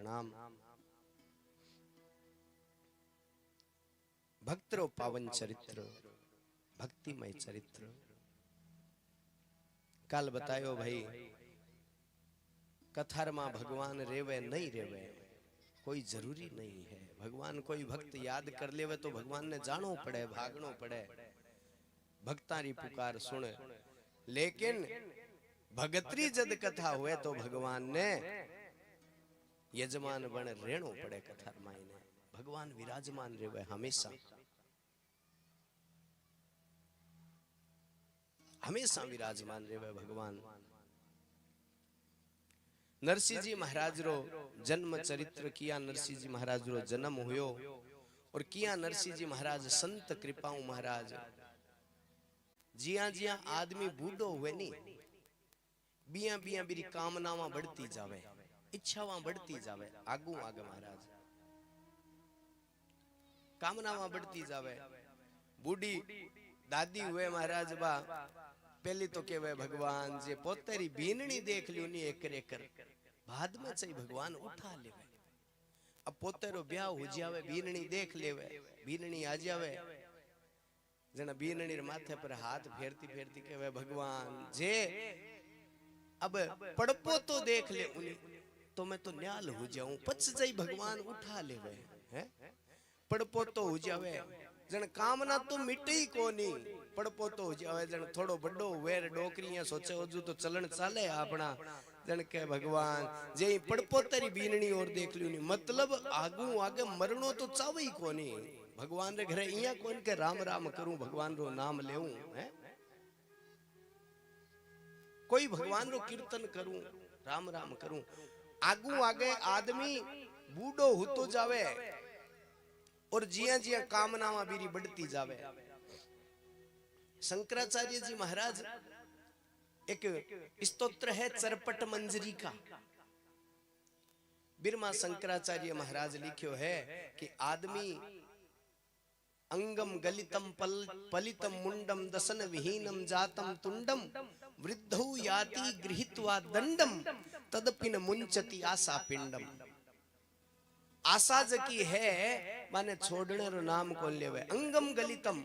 नाम भक्तरो पावन चरित्र भक्तिमय चरित्र। काल बतायो भाई कथार में भगवान रेवे नहीं रेवे कोई जरूरी नहीं है। भगवान कोई भक्त याद कर लेवे तो भगवान ने जानो पड़े भागनो पड़े भक्तारी पुकार सुन। लेकिन भगतरी जद कथा हुए तो भगवान ने यजमान बन रेणो पड़े कथार मायने। भगवान विराजमान रेवे हमेशा हमेशा विराजमान रेवे भगवान। नरसिंह जी महाराज रो जन्म चरित्र किया नरसिंह जी महाराज रो जन्म हुयो और किया नरसिंह जी महाराज संत कृपाऊ महाराज। जिया जिया आदमी बूढ़ो हुए नी बिया बिया बिरी कामनावां बढ़ती जावे इच्छावां बढ़ती जावे। आगू आगे महाराज कामनावां बढ़ती जावे। बूढ़ी दादी हुए महाराज बा पहली तो केवे भगवान जे पोतेरी बीननी देख लियो नी एकर एकर बाद में चाहिए भगवान उठा लेवे। अब पोतेरो ब्याह हो जावे बीननी देख लेवे बीननी आ जावे जना बीननी रे माथे पर हाथ फेरती फेरती केवे भगवान जे अब पड़पो तो देख ले उनी तो मैं तो न्याल हो जाऊं पच जाई भगवान उठा लेवे हैं। पड़पो तो हो जावे जन कामना तो मिटे ही कोनी पड़पो तो हो जावे जन थोड़ो बड़ो वेर डोकरियां सोचे ओजू तो चलन चाले अपना जन के भगवान जे पड़पो तेरी बीननी और देख लियो नी मतलब आगू आगे मरणो तो चावे ही कोनी। भगवान रे घरे इया कोन के राम राम करूं भगवान रो नाम लेऊं हैं कोई भगवान रो कीर्तन करूं राम राम करूं। आगू आगे आदमी बूढ़ो होतो जावे और जिया जिया कामनावां बीरी बढ़ती जावे। शंकराचार्य जी महाराज एक स्तोत्र है चरपट मंजरी का। बिरमा शंकराचार्य महाराज लिखियो है कि आदमी अंगम गलितम पलितम मुंडम दसन विहीनम जातम तुंडम वृद्धौ याति गृहीत्वा दंडम तदपिन मुंचति आशा पिंडम। आशा जकी है माने छोड़ने रो नाम कौन लेवे। अंगम गलितम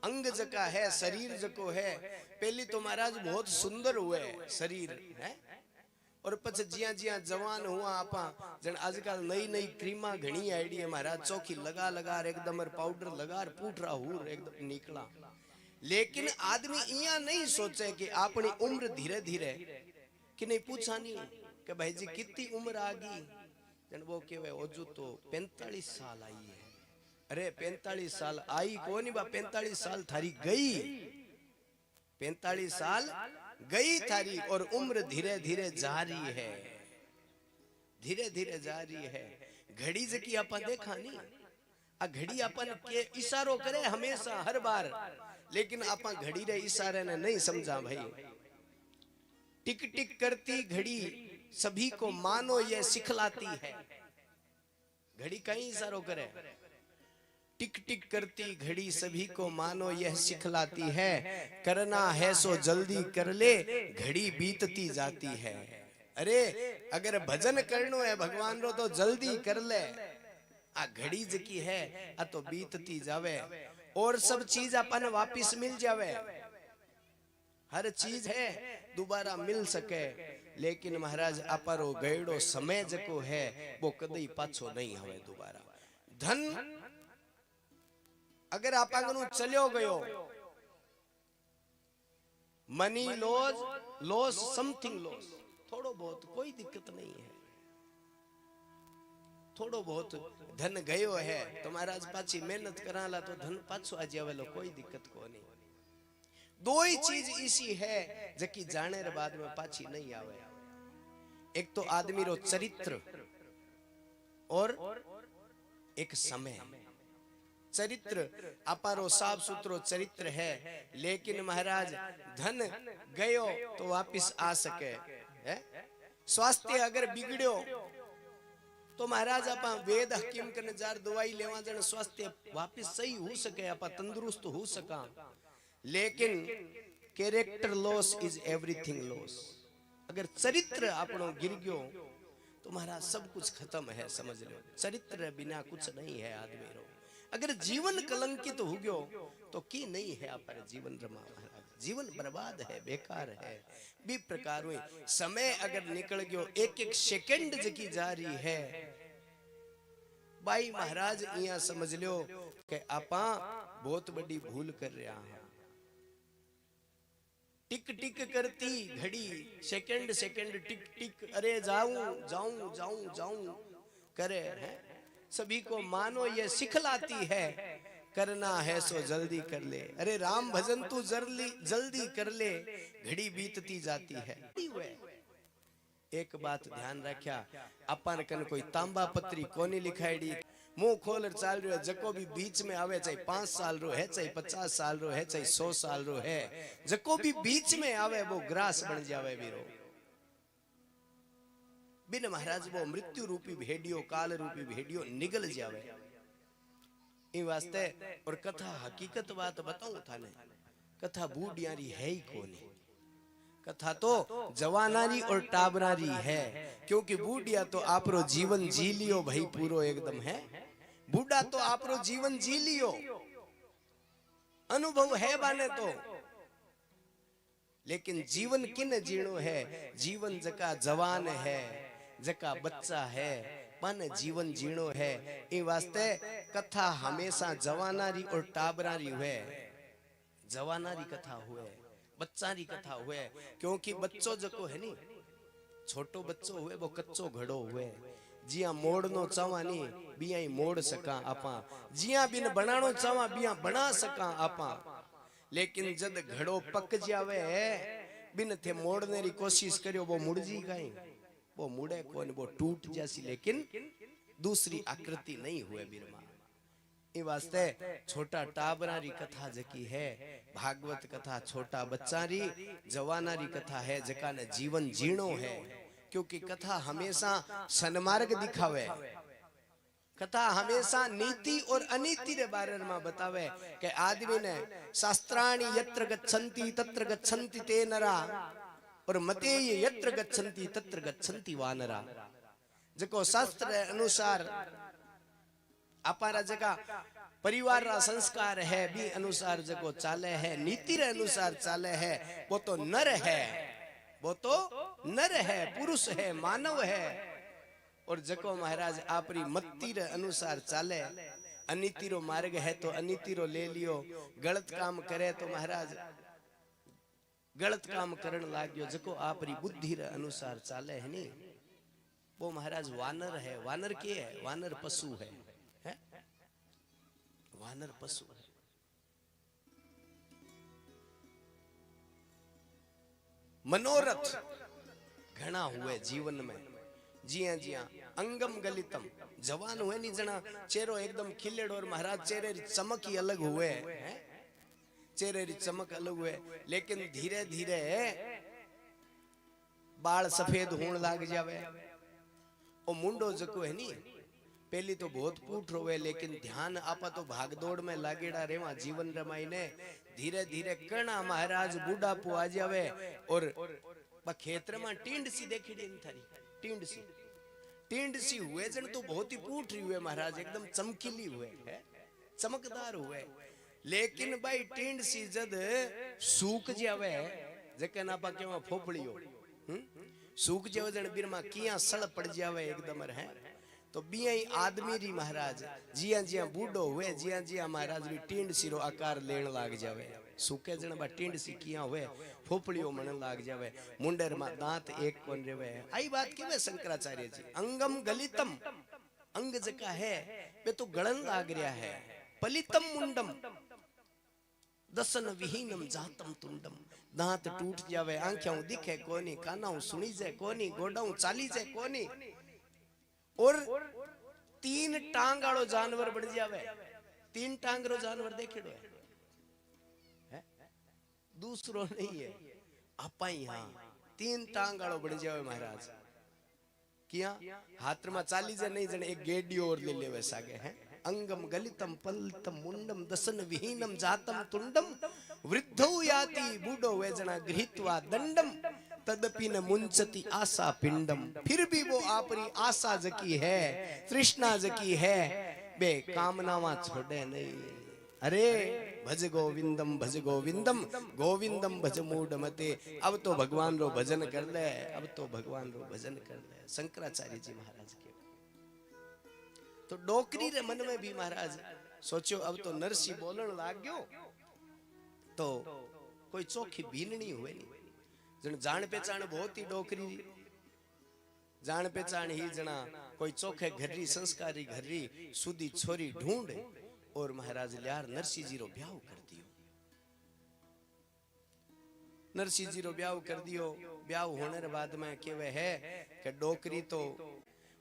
अंग जका है शरीर जको है पहली तो महाराज बहुत सुंदर हुए शरीर है और पछ जिया जिया जवान हुआ आपा जन आजकल नई नई क्रीमा घणी आईडी है महाराज चौकी लगा लगा एकदम पाउडर लगा पूठरा हूर एकदम निकला। लेकिन आदमी इया नहीं सोचे कि अपनी उम्र धीरे धीरे कि नहीं पूछा नहीं कि भाई जी कितनी उम्र आ गई जन वो केवे ओजू तो 45 साल आई है। अरे 45 साल आई कोनी बा 45 साल थारी गई 45 साल गई थारी और उम्र धीरे धीरे जा रही है धीरे धीरे जा रही है। घड़ी जकी अपन देखा नहीं आ घड़ी अपन के इशारो करे हमेशा हर बार लेकिन अपन घड़ी रे इशारे ने नहीं समझा भाई। टिक टिक करती घड़ी सभी को मानो ये सिखलाती है। घड़ी कहीं इशारो करे टिक टिक करती घड़ी सभी को मानो यह सिखलाती है। करना है सो जल्दी कर ले घड़ी बीतती जाती है। अरे अगर भजन करनो है भगवान रो तो जल्दी कर ले आ घड़ी जकी है आ तो बीतती जावे और सब चीज अपन वापिस मिल जावे। हर चीज है दोबारा मिल सके लेकिन महाराज अपरो गयड़ो समय जको है वो कदी पाछो नहीं हवे दोबारा। धन अगर आप चलो गयो मनी लॉस समथिंग लॉस थोड़ो बहुत कोई दिक्कत नहीं है। थोड़ो बहुत धन गयो है तो महाराज पाछी मेहनत कराला तो धन पाछो आ जावेलो कोई दिक्कत को नहीं। दो ही चीज इसी है जकी जाने रे बाद में पाछी नहीं आवे। एक तो आदमी रो चरित्र और एक समय। चरित्र अपारो साफ सुथरो चरित्र है लेकिन महाराज धन गयो तो वापिस आ सके है। स्वास्थ्य अगर बिगड़ो तो महाराज आपा वेद हकीम कने जार दवाई लेवा जन स्वास्थ्य वापिस सही हो सके आपा तंदुरुस्त हो सका। लेकिन character loss is everything loss. अगर चरित्र आपनो गिर गयो तो महाराज सब कुछ खत्म है, समझ लो। चरित्र बिना कुछ नहीं है आदमी रो। अगर जीवन कलंकित हो गयो तो की नहीं है आप जीवन रमा महाराज, जीवन बर्बाद है, बेकार है। बी प्रकार हुई समय अगर निकल गयो, एक एक सेकंड जकी जा रही है भाई महाराज, इया समझ लो कि आपा बहुत बड़ी भूल कर रहा है। टिक टिक करती घड़ी, सेकंड सेकंड टिक टिक, अरे जाऊं जाऊं जाऊं जाऊं करे है। सभी को मानो ये सिखलाती है, करना है सो जल्दी कर ले। अरे राम भजन तू जल्दी जल्दी कर ले, घड़ी बीतती जाती है। एक बात ध्यान रखा, अपन कन कोई तांबा पत्री कोनी लिखाईडी, मुंह खोल चाल रहे, जको भी बीच में आवे, चाहे 5 साल रो है, चाहे 50 साल रो है, चाहे 100 साल रो है, जको भी बीच में आवे वो ग्रास बन जावे वीरो। बिन महाराज वो मृत्यु रूपी भेड़ियो, काल रूपी भेड़ियो निगल जावे। इन वास्ते और कथा हकीकत बात बताऊं थाने, कथा बूढ़ियारी है ही कोनी, कथा तो जवानारी और टाबरारी है। क्योंकि बूढ़िया तो आपरो जीवन जी लियो भाई पूरो एकदम है, बूढ़ा तो आपरो जीवन जी लियो, अनुभव है बाने तो। लेकिन जीवन किन जीणो है, जीवन जका जवान है, जका बच्चा है, मन जीवन जीणो है। इन वास्ते कथा हमेशा जवानारी और टाबरारी हुए, जवानारी कथा हुए, बच्चारी कथा हुए। क्योंकि बच्चो जको है नी, छोटो बच्चो हुए वो कच्चो घड़ो हुए, जिया मोड़ नो चावा नी बिया मोड़ सका आपा, जिया बिन बनानो चावा बिया बना सका आपा। लेकिन जद घड़ो पक जावे, बिन थे मोड़ने री कोशिश करियो वो मुड़ जी गई, वो मुड़े कौन, वो टूट जासी, लेकिन दूसरी आकृति नहीं हुए बिरमा। इ वास्ते छोटा टाबरारी कथा जकी है, भागवत कथा छोटा बच्चारी, जवानारी कथा है जका ने जीवन जीणो है। क्योंकि कथा हमेशा सन्मार्ग दिखावे, कथा हमेशा नीति और अनीति रे बारे में बतावे कि आदमी ने शास्त्राणि यत्र गच्छन्ति तत्र गच्छन्ति ते नरा, और मते यत्र गच्छन्ति तत्र गच्छन्ति वानरा। जको शास्त्र अनुसार अपारा जगह परिवार रा संस्कार है भी अनुसार जको चाले है, नीति रे अनुसार चाले है, वो तो नर है, वो तो नर है, पुरुष है, मानव है। और जको महाराज आपरी मत्ती रे अनुसार चाले, अनीति रो मार्ग है तो अनीति रो ले लियो, गलत काम करे तो महाराज गलत काम करण लाग्यो। जको आपरी बुद्धि रे अनुसार चाले है नी, वो महाराज वानर है। वानर के है? वानर पशु है, वानर पशु है। मनोरथ घना हुए जीवन में, जिया जिया अंगम गलितम, जवान हुए नहीं जना चेहरो एकदम खिलेड़ो, और महाराज चेहरे चमक ही अलग हुए, चेहरे चमक अलग हुए। लेकिन धीरे धीरे बाल सफेद होने लाग जावे, ओ मुंडो जको है नी पहली तो बहुत पूठ रोवे, लेकिन ध्यान आपा तो भागदौड़ में लागेड़ा रेवा जीवन रमाई ने। धीरे धीरे कणा महाराज बूढ़ापो आ जावे, और खेत्र में टींड सी देखी थारी, टींड सी हुए जन तो बहुत ही पूठ रही हुए महाराज, एकदम चमकीली हुए है, चमकदार हुए। लेकिन भाई टींड सी जद सूख जावे, जके नापा केवा फोफड़ियो सूख जावे जन बिरमा किया सड़ पड़ जावे एकदम है, तो बिया आदमी री महाराज जिया जिया बूढ़ो हुए, जिया जिया महाराज री टींड सीरो आकार लेन लाग जावे। सूखे जन बा टींड सी किया हुए, फोफड़ियो मन लाग जावे, मुंडर में दांत एक कोन रेवे। आई बात केवे शंकराचार्य जी, अंगम गलितम, अंग जका है वे तो गलन लाग रहा है, पलितम मुंडम दसन विहीनम जातम तुंडम, दांत टूट जावे, आंखें दिखे कोनी, कानाऊ सुनी जाए कोनी, गोडाऊ चाली जाए कोनी, और 3 टांग वालो जानवर बन जावे। 3 टांग रो जानवर देखेड़ो है, दूसरो नहीं है आपा यहाँ 3 टांग वालो बन जावे महाराज। किया हाथ में चाली जाए नहीं जने एक गेडी और ले लेवे सागे है। अंगम गलितम पलितम मुंडम दसन विहीनम जातम तुंडम, वृद्धौ याति बूढ़ो वेजना गृहीत्वा दंडम, तदपि न मुंचती आशा पिंडम, फिर भी वो आपरी आशा जकी है, तृष्णा जकी है, बे कामनावा छोड़े नहीं। अरे भज गोविंदम गोविंदम भज मूड मते। अब तो भगवान रो भजन कर ले, अब तो भगवान रो भजन कर ले। शंकराचार्य जी महाराज के तो डोकरी रे मन में भी महाराज सोचो, अब तो नरसी बोलन लाग गयो तो कोई चोखी भीननी हुए नहीं। जन जान पहचान बहुत ही डोकरी, जान पहचान ही जना कोई चोखे घरी संस्कारी घरी सुधी छोरी ढूंढ और महाराज लियार नरसी जी रो ब्याह कर दियो। नरसी जी रो ब्याह कर दियो। ब्याह होने के बाद में केवे है कि डोकरी तो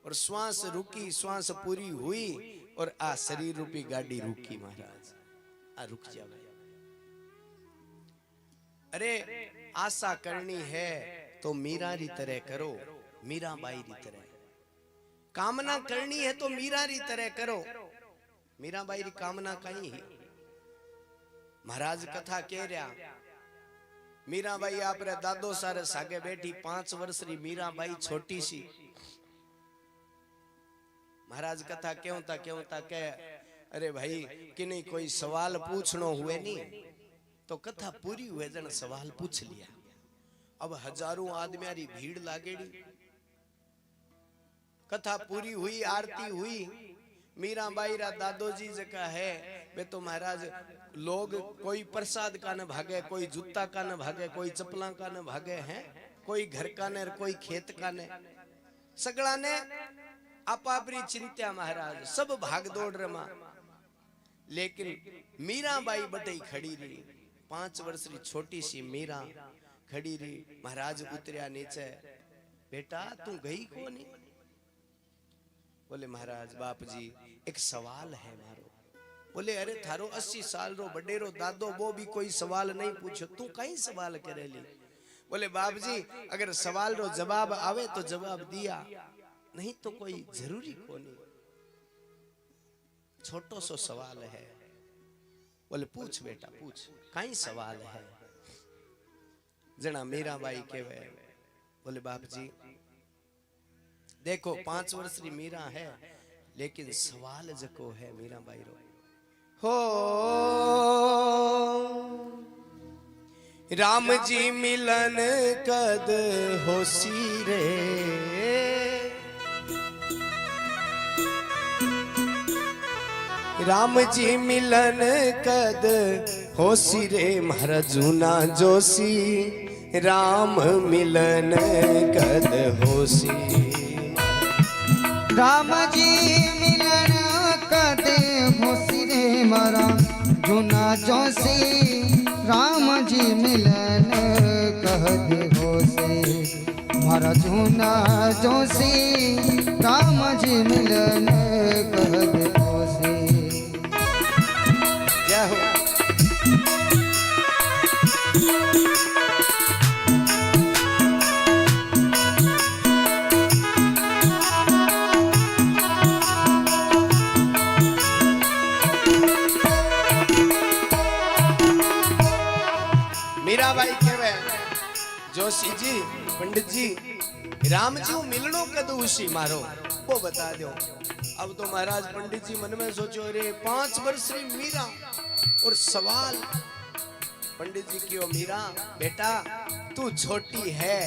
और श्वास रुकी, श्वास पूरी हुई और आ शरीर रूपी गाड़ी रुकी। महाराज आ रुक जावे। अरे आशा करनी है तो मीरा री तरह करो, मीराबाई री तरह। कामना करनी है तो मीरा री तरह करो। मीराबाई री कामना कहीं ही महाराज कथा कह रहा। मीराबाई आप रे दादो सारे सागे बैठी 5 वर्ष री मीराबाई छोटी सी। महाराज कथा क्यों था के अरे भाई कि नहीं कोई सवाल पूछनो हुए नहीं तो कथा पूरी हुए जन सवाल पूछ लिया। अब हजारों आदमी री भीड़ लागेड़ी। कथा पूरी हुई, आरती हुई। मीराबाई रा दादोजी जका है वे तो महाराज लोग कोई प्रसाद का न भागे, कोई जूता का न भागे, कोई चप्पला का न भागे हैं, कोई घर का न, कोई खेत का न, सगड़ा ने आपरी चिंता महाराज सब भाग दौड़ रमा। लेकिन मीराबाई बटई खड़ी रही। 5 वर्ष री छोटी सी मीरा खड़ी रही। महाराज उतरिया नीचे, बेटा तू गई को नहीं? बोले महाराज बाप जी एक सवाल है मारो। बोले अरे थारो 80 साल रो बडेरो दादो वो भी कोई सवाल नहीं पूछो, तू कहीं सवाल करेली? बोले बाप जी अगर सवाल रो जवाब आवे तो जवाब दिया, नहीं तो कोई जरूरी को नहीं। छोटो सो सवाल है। बोले पूछ बेटा पूछ, कहीं सवाल है? जना मीराबाई केवे। बोले बाप जी देखो 5 वर्ष री मीरा है लेकिन सवाल जको है मीराबाई रो हो राम जी मिलन कद होसी रे। राम जी मिलन कद होसी रे मारा जूना जोशी। राम मिलन कद होसी। राम जी मिलन कद होसी रे मारा जूना जोशी। राम जी मिलन कद होसी मारा जूना जोशी। राम जी मिलन कद होसी। जय हो। मीराबाई कहवे जोशी जी पंडित जी राम जी मिलनो कदू उसी मारो वो बता दो। अब तो महाराज पंडित जी मन में सोचो अरे 5 वर्ष री मीरा और सवाल। पंडित जी की मीरा बेटा तू छोटी है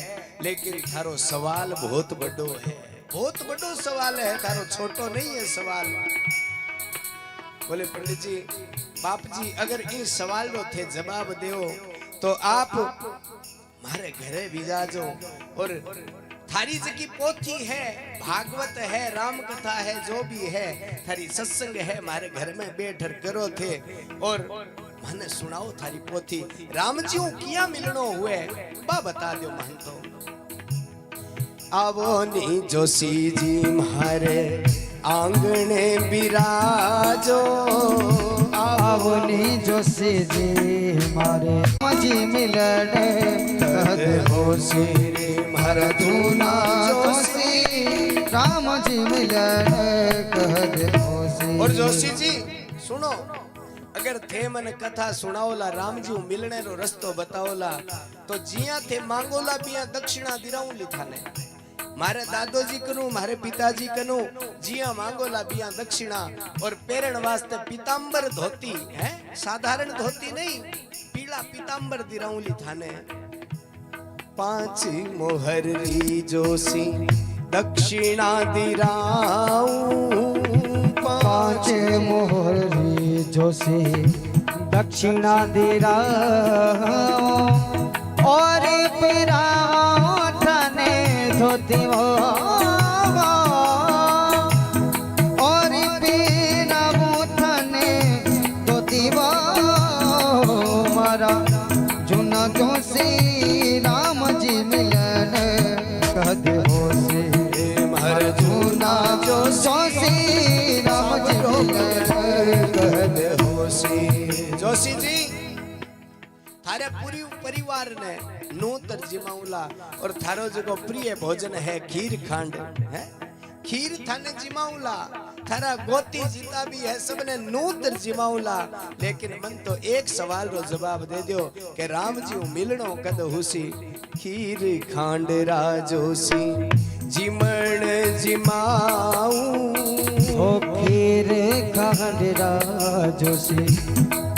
लेकिन थारो सवाल बहुत बड़ो है, बहुत बड़ो सवाल है, थारो छोटो नहीं है सवाल। बोले पंडित जी बाप जी अगर इस सवाल रो थे जवाब दो तो आप मारे घरे भी जाजो और थारी जकी पोथी है, भागवत है, राम कथा है, जो भी है थारी सत्संग है, मारे घर में बैठकर करो थे और मने सुनाओ थारी पोथी। राम जी किया मिलनो हुए बा बता दो मन तो। आवो नी जोशी जी मारे आंगणे बिराजो। आवो नी जोशी जी मारे जी मिलन कद होसी रे मारा जूना जोशी। राम जी मिलन कद होसी। और जोशी जी सुनो अगर थे मन कथा सुनाओला रामजी मिलने रो रस्तो बताओला तो जिया थे मांगोला बिया दक्षिणा दिराऊली थाने मारे दादोजी कनु मारे पिताजी कनु जिया मांगोला बिया दक्षिणा और पेरण वास्ते पीतांबर धोती है साधारण धोती नहीं पीला पीतांबर दिराऊली थाने 5 मोहर री जोशी दक्षिणा दिराऊं 5 मोहर री जोशी दक्षिणा दिराऊं और पिरा थाने धोती वो और पिरा थाने धोती वो मारा जुना जोशी राम जी मिलन कह दे हो से मारा जुना जोशी राम जी मिलन कह दे हो से जोशी जी थारे पूरी परिवार ने नूतर जिमाउला और थारो जो प्रिय भोजन है खीर खांड है खीर थाने जिमाउला थारा गोती जीता भी है सबने नूतर जिमाउला लेकिन मन तो एक सवाल रो जवाब दे दो कि राम जी मिलनो कद हुसी खीर खांड राजोसी जिमण जिमाऊ ओ खीर खांड राजोसी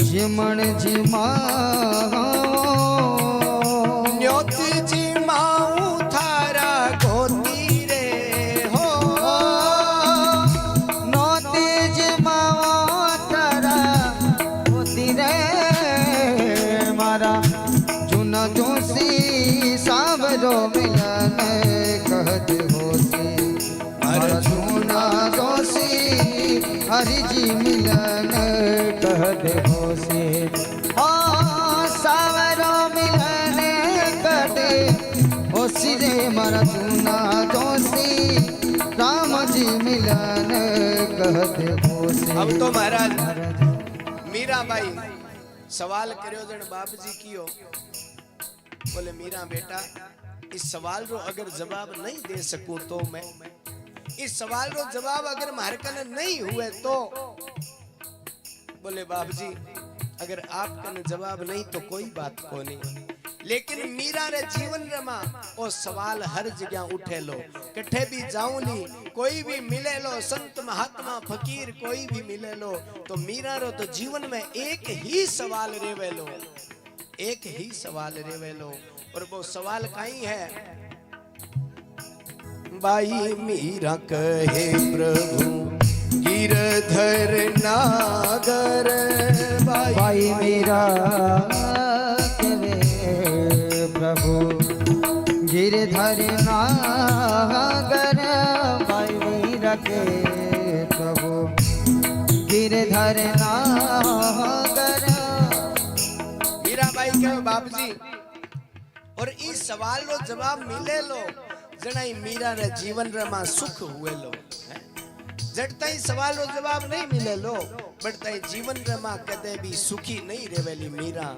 जिमण जिमाऊ न्योत जिमाऊ थारा गोती रे हो नोत जिमाऊ थारा गोती रे मारा जुना जोशी सावरो मिलन कहत होसी मारा जुना जोशी हरि जी मिलन कहत होसी सावरो मिलन कहते होसी रे मारा जुना जोशी राम जी मिलन कहते होसी। अब तो महाराज मीराबाई सवाल करियो जन बाप जी कियो बोले मीरा बेटा इस सवाल रो अगर जवाब नहीं दे सकूं तो मैं इस सवाल रो जवाब अगर मारे कने नहीं हुए तो बोले बाप जी अगर आप कने जवाब नहीं तो कोई बात को नहीं लेकिन मीरा रे जीवन रे मां ओ सवाल हर जगह उठे लो कठे भी जाऊंली कोई भी मिले लो संत महात्मा फकीर कोई भी मिले लो तो मीरा रो तो जीवन में एक ही सवाल रेवे लो एक ही सवाल रेवे लो और वो सवाल काई है बाई मीरा कहे प्रभु गिरधर नागर भाई मेरा कहे प्रभु गिरधर नागर भाई मेरा के प्रभु गिरधर नागर मीराबाई कहे बाप जी और इस सवाल रो जवाब मिले लो जनाई मीरा रे जीवन रे मां सुख हुए लो जड़ताई सवाल रो जवाब नहीं मिले लो बड़ताई जीवन रे मां कदे भी सुखी नहीं रेवेली मीरा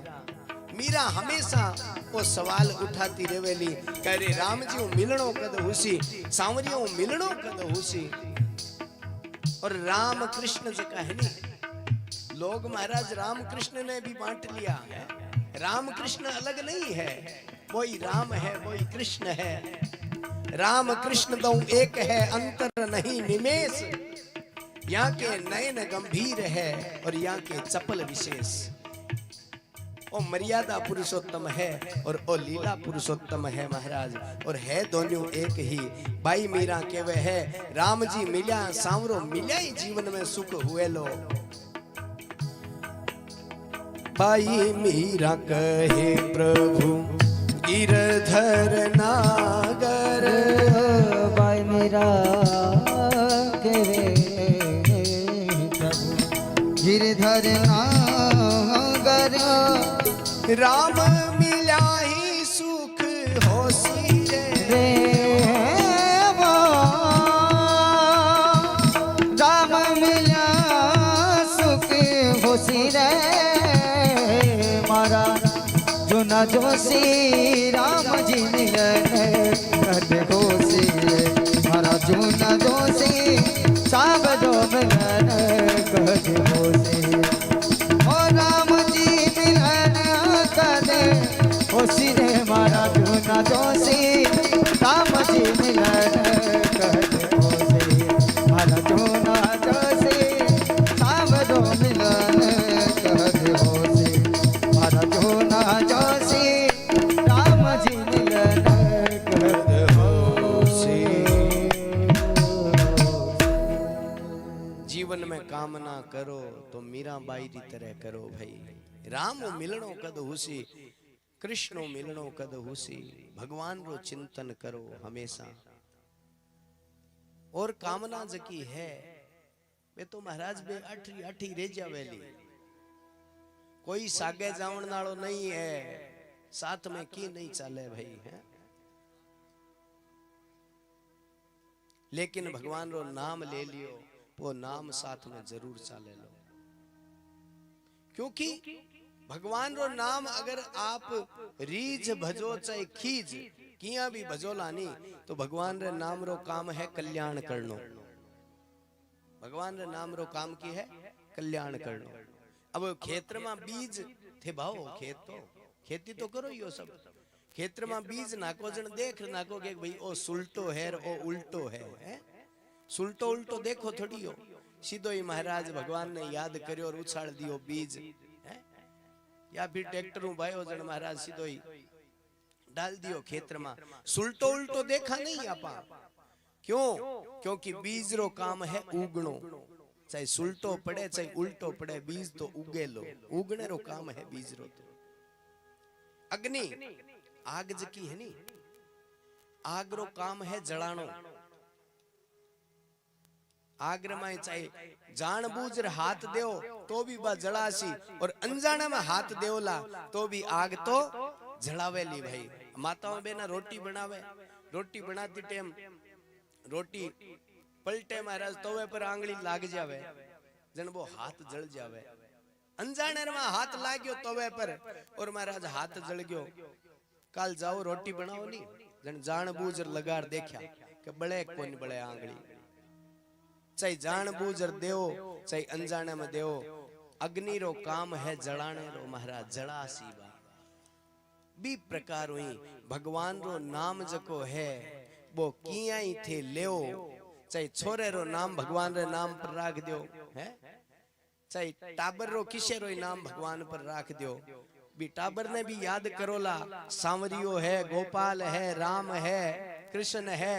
मीरा हमेशा वो सवाल उठाती रेवेली करे राम जी मिलनो कद हुसी सांवरियों मिलनो कद हुसी और राम कृष्ण जी कहनी लोग महाराज राम कृष्ण ने भी बांट लिया है राम कृष्ण अलग नहीं है वही राम है वही कृष्ण है राम कृष्ण दो एक है अंतर नहीं निमेष यहाँ के नयन गंभीर है और यहाँ के चपल विशेष ओ मर्यादा पुरुषोत्तम है और ओ लीला पुरुषोत्तम है महाराज और है दोनों एक ही भाई मीरा के वे है राम जी मिल्या सांवरो मिल्या ही जीवन में सुख हुए लो भाई मीरा कहे प्रभु गिरधर नागर भाई मेरा कहे प्रभु गिरधर नागर राम मिला ही सुख होसी रे राम मिला सुख होसी रे मारा जुना जोशी राम जी मिलन कद होसी मारा जुना जोशी साब जो मिलन कद होसी ओ जीवन में कामना करो तो मीरा बाई री तरह करो भाई। राम मिलनो कद हुसी, कृष्ण मिलनो कद हुसी, भगवान रो चिंतन करो हमेशा। और कामना जकी है वे तो महाराज बे अठी अठी रे जावेली, कोई सागे जावण नालो नहीं है, साथ में की नहीं चाले भाई है। लेकिन भगवान रो नाम ले लियो, वो नाम साथ में जरूर चाले लो, क्योंकि भगवान रो नाम अगर आप रीझ भजो चाहे खीज किया भी भजो लानी, तो भगवान रे नाम रो काम है कल्याण करनो। भगवान रे नाम रो काम की है कल्याण करनो। अब खेत्र में बीज थे भाव, खेत तो खेती तो करो यो सब, खेत्र में बीज नाको जन देख नाको के भाई ओ सुलटो है ओ उल्टो है, सुलटो उल्टो देखो थोड़ी हो, सीधो ही महाराज भगवान ने याद करियो और उछाल दियो बीज है? या फिर ट्रैक्टर भाई जन महाराज सीधो ही डाल दियो खेत्र में, सुलटो उल्टो देखा नहीं आपा। क्यों? क्योंकि बीज रो काम है उगणो, चाहे सुलटो पड़े चाहे उल्टो पड़े, बीज तो उगे लो, उगने रो काम है बीज रो। तो अग्नि आग जकी है नी, आग रो काम है जलानो। आग में चाहे जानबूझ हाथ देओ तो भी बा जलासी, और अनजाने में हाथ देओला तो भी आग तो जलावेली भाई। माताओं बेना रोटी बनावे, रोटी बनाती टेम रोटी पलटे महाराज तवे पर आंगली लाग जावे, जन वो हाथ जल जावे। अनजाने में हाथ लाग्यो तवे पर और महाराज हाथ जल गयो। काल जाओ रोटी बनाओ नी, जन जानबूझ लगार देखा कि बड़े कोन बड़े आंगली, चाहे जानबूझ देओ चाहे अनजाने में देओ, अग्नि रो काम है जलाने रो महाराज, जलासी बा। बी प्रकार हुई भगवान रो नाम जको है वो किया ही थे लेओ, चाहे छोरे रो नाम भगवान रे नाम पर राख दियो है, चाहे टाबर रो किसे रो नाम भगवान पर राख दियो, भी टाबर ने भी याद करोला, सांवरियो है, गोपाल है, राम है, कृष्ण है,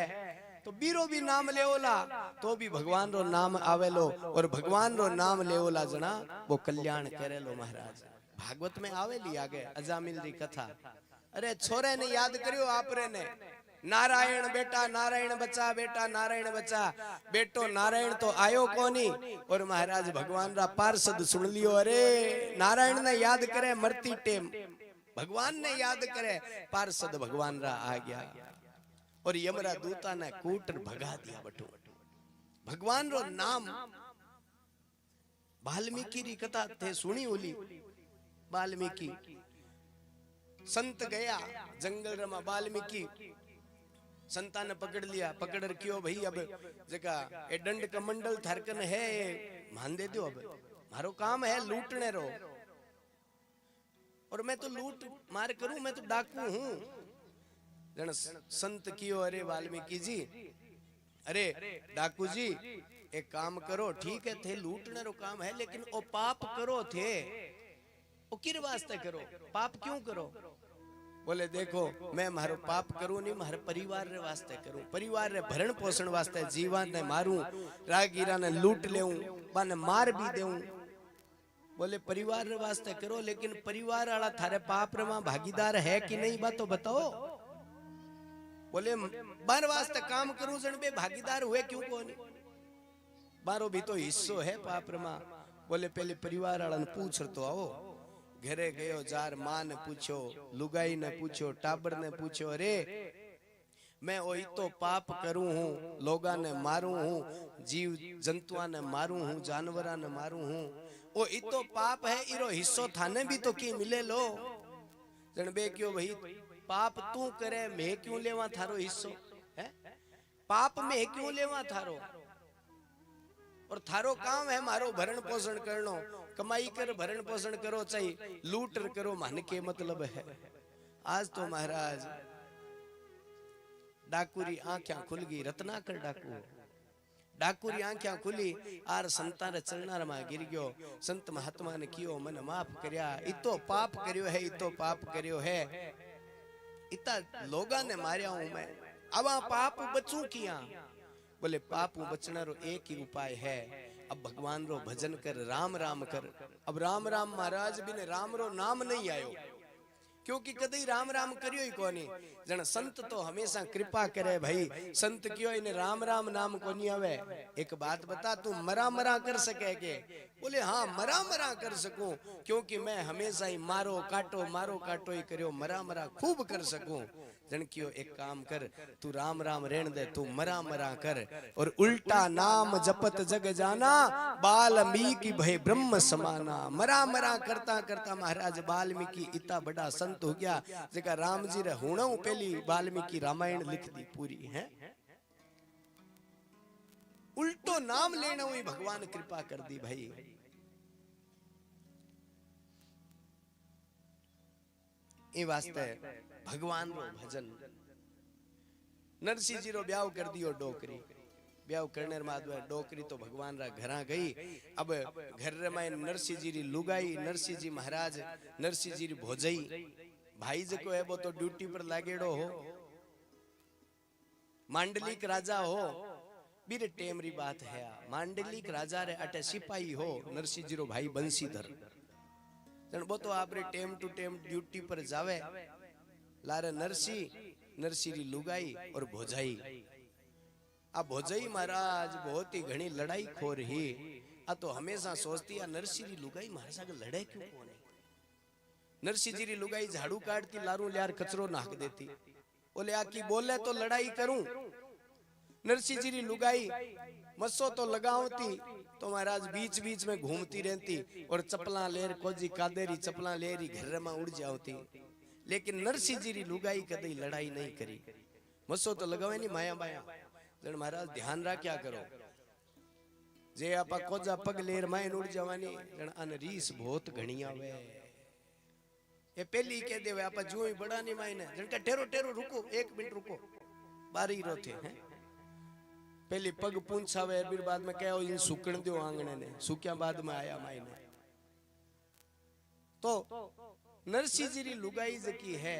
तो बीरो भी नाम लेओला तो भी भगवान रो नाम आवेलो, और भगवान रो नाम लेओला जना वो कल्याण करेलो महाराज। भागवत में आवेली आगे अजामिल री कथा, अरे छोरे ने याद करियो आपरे ने, नारायण बेटा नारायण बचा, बेटा नारायण बचा, बेटो नारायण तो आयो कोनी, और महाराज भगवान रा पार्षद सुन लियो, अरे नारायण ने याद करे मरती टेम, भगवान ने याद करे पार्षद भगवान रा आ गया, और यमरा दूता ने कूटर भगा दिया बटू। भगवान रो नाम वाल्मीकि री कथा थे सुनी ओली, वाल्मीकि संत गया जंगल रमा, वाल्मीकि संता ने पकड़ लिया, पकड़ क्यों भाई अब जगह ए दंड कमंडल थरकन है मान दे दो, अब मारो काम है लूटने रो, और मैं तो लूट मार करूं, मैं तो डाकू हूं। जन संत कियो, अरे वाल्मीकि जी, अरे डाकू जी एक काम करो, ठीक है थे लूटने रो काम है, लेकिन ओ पाप करो थे, ओ किर वास्ते करो, पाप क्यों करो? बोले देखो मैं मारो पाप करूं नहीं, मारे परिवार रे वास्ते करूं, परिवार रे भरण पोषण वास्ते, जीवन ने मारूं, रागीरा ने लूट लेऊं, बाने मार भी देऊं। बोले परिवार रे वास्ते करो, लेकिन परिवार वाला थारे पाप रे में भागीदार है कि नहीं, बात तो बताओ। बोले बार वास्ते काम करूं जन बे भागीदार हुए क्यों कोनी, बारो भी तो हिस्सो है पाप रे में। बोले पहले परिवार वाला ने पूछ तो आओ, घरे गयो, जार मां ने पूछो, लुगाई ने पूछो, टाबर ने पूछो, अरे मैं ओ तो पाप करूं हूं, लोगा ने मारूं हूं, जीव जंतुआ ने मारूं हूं, जानवरा ने मारूं हूं, ओ तो पाप है, इरो हिस्सो थाने भी तो की मिले लो। जन बे क्यों भाई पाप तू करे, मैं क्यों लेवा थारो हिस्सो है, पाप में क्यों लेवा थारो, और थारो काम है मारो भरण पोषण करनो, कमाई कर भरण पोषण करो, चाहे लूट करो, मन के मतलब है। आज तो महाराज डाकूरी आंखें खुल गई, रत्नाकर डाकू, डाकूरी आंखें खुली, आर संता रे चरणार में गिर गयो, संत महात्मा ने कियो मन माफ करया, इतो पाप करियो है, इतो पाप करियो है, इता लोगा ने मारिया हूं मैं, अब पाप बचूं किया। बोले पाप बचना रो एक ही उपाय है, अब भगवान रो भजन कर, राम राम कर। अब राम राम महाराज भी ने राम रो नाम नहीं आयो, क्योंकि कदी राम राम करियो ही कोनी। जन संत तो हमेशा कृपा करे भाई, संत क्यों इन्हें राम राम नाम कोनी आवे। एक बात बता, तू मरा मरा कर सके के? बोले हाँ मरा मरा कर सकूं, क्योंकि मैं हमेशा ही मारो काटो ही करियो, मरा मरा खूब कर सकूं। जन क्यों एक काम कर, तू राम राम रहन दे, तू मरा मरा कर, और उल्टा नाम जपत जग जाना, वाल्मीकि भय ब्रह्म समाना। मरा मरा करता करता महाराज वाल्मीकि इतना बड़ा संत हो गया, जगह राम जी रे हुणों पहली वाल्मीकि रामायण लिख दी पूरी है। उल्टो नाम लेना हुई भगवान कृपा कर दी भाई। ये वास्ते भगवान रो भजन। नरसिंह जी रो ब्याह कर दियो डोकरी, ब्याह करने बाद डोकरी तो भगवान रा घरा गई। अब घर में नरसिंह जी री लुगाई, नरसिंह जी महाराज, नरसिंह जी री भोजई, भाई जी को है वो तो ड्यूटी पर लागेड़ो हो, मांडलिक राजा हो, बीरे टेम री बात है। मांडलिक राजा रे अटे सिपाही हो नरसिंह जी रो भाई बंसीधर, जन वो तो आपरे टेम टू टेम ड्यूटी पर जावे। लारे नरसिंह री लुगाई और भोजाई। अब भोजाई महाराज बहुत ही घनी लड़ाई खोर ही। आ तो हमेशा सोचती है नरसिंह री लुगाई मारे साथ लड़े क्यों कोने। नरसिंह जी री लुगाई झाड़ू काटती, लारू ल्यार कचरो नाक देती, बोले आकी बोले तो लड़ाई करूं। नरसिंह जी री लुगाई मस्सो तो लगावती, तो महाराज बीच बीच में घूमती रहती और चपला लेर कोजी कादेरी चपला लेरी घर में उड़ जाती। लेकिन नरसिंह जी री लुगाई कदी लड़ाई नहीं करी। मस्सो तो लगावे नहीं माया माया। जन महाराज ध्यान रख्या करो, जे आपा कोजा पग लेर माय उड़ जवानी, जन अन रीस बहुत घणी आवे। ये पहली कह देवे आपा जो ही बड़ा नहीं मायने, जन का ठेरो ठेरो रुको, एक मिनट रुको, बारी रोथे हैं। पहले पग पूंछावे, फिर बाद में कहो इन सुकण दो आंगणे ने, सुक्या बाद में आया मायने। तो नरसिंह जी री लुगाई जकी है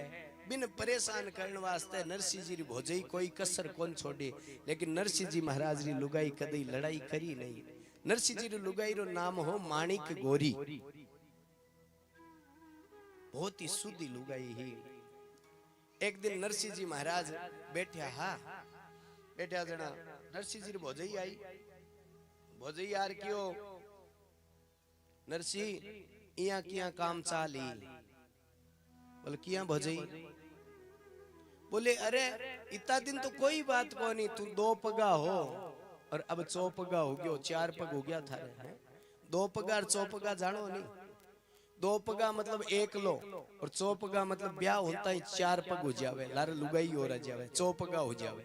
बिन परेशान करने वास्ते नरसिंह जी री भोजई कोई कसर कौन छोड़ी। लेकिन नरसिंह जी महाराज री लुगाई कदी लड़ाई करी नहीं। नरसिंह जी री लुगाई रो नाम हो माणिक गोरी, बहुत ही शुद्ध लुगाई ही। एक दिन नरसिंह जी महाराज बैठा, हाँ बैठा जना नरसिंह जी भोजई आई। भोजई यार क्यों नरसिंह इया किया काम चाली। बोले किया भोजई? बोले अरे इतना दिन तो कोई बात को नहीं, तू 2 पगा हो और अब 4 पगा हो गयो, 4 पग हो गया थारे। 2 पगा और 4 पगा जानो नहीं। 2 पगा मतलब 1 लो और 4 पगा मतलब ब्याह होता ही 4 पग हो जावे, लारे लुगाई हो रहा जावे, 4 पगा हो जावे।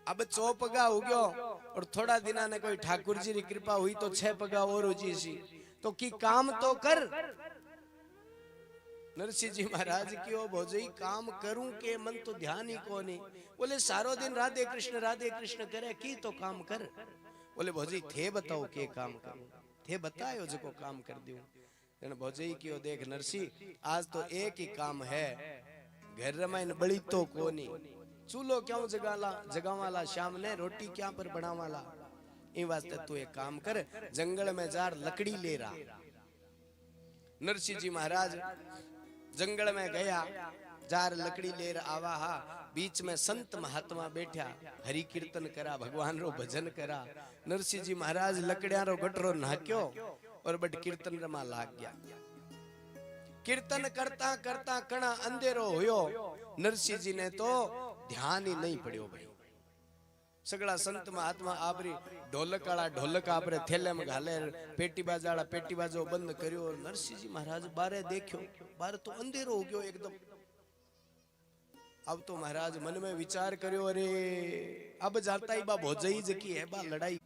अब 4 पगा हो गयो और थोड़ा दिना ने कोई ठाकुर जी री कृपा हुई तो 6 पगा और हो जी सी, तो की काम तो कर। नरसिंह जी महाराज क्यों भोजई काम करूं के मन तो ध्यान ही को नहीं। बोले सारो दिन राधे कृष्ण करे की तो काम कर। बोले भोजई थे बताओ के काम करूं, थे बतायो जो काम कर दूं। भोजई क्यों देख नरसिंह आज तो एक ही काम है, घर में बड़ी तो को नहीं, चूल्हो क्यों जगावाला, शाम ने रोटी क्या पर बनावाला। इन वास्ते तू एक काम कर, जंगल में जार लकड़ी ले रहा। नरसिंह जी महाराज जंगल में गया, जार लकड़ी ले आवा हा। बीच में संत महात्मा बैठा, हरि कीर्तन करा, भगवान रो भजन करा। नरसिंह जी महाराज लकड़िया रो गटरो नाक्यो और बट कीर्तन रमा लाग गया। कीर्तन करता करता कणा अंधेरो होयो। नरसिंह जी ने तो ध्यान ही नहीं पड़ियो भाई। सगड़ा संत महात्मा आपरी ढोलक वाला ढोलक आपरे थैले में घाले, पेटी बाजाड़ा पेटी बाजो बंद करियो और नरसिंह जी महाराज बारे देखियो, बारे तो अंधेरो हो गयो एकदम। अब तो महाराज मन में विचार करियो, अरे अब जाता ही बा भोजई जकी है बा लड़ाई।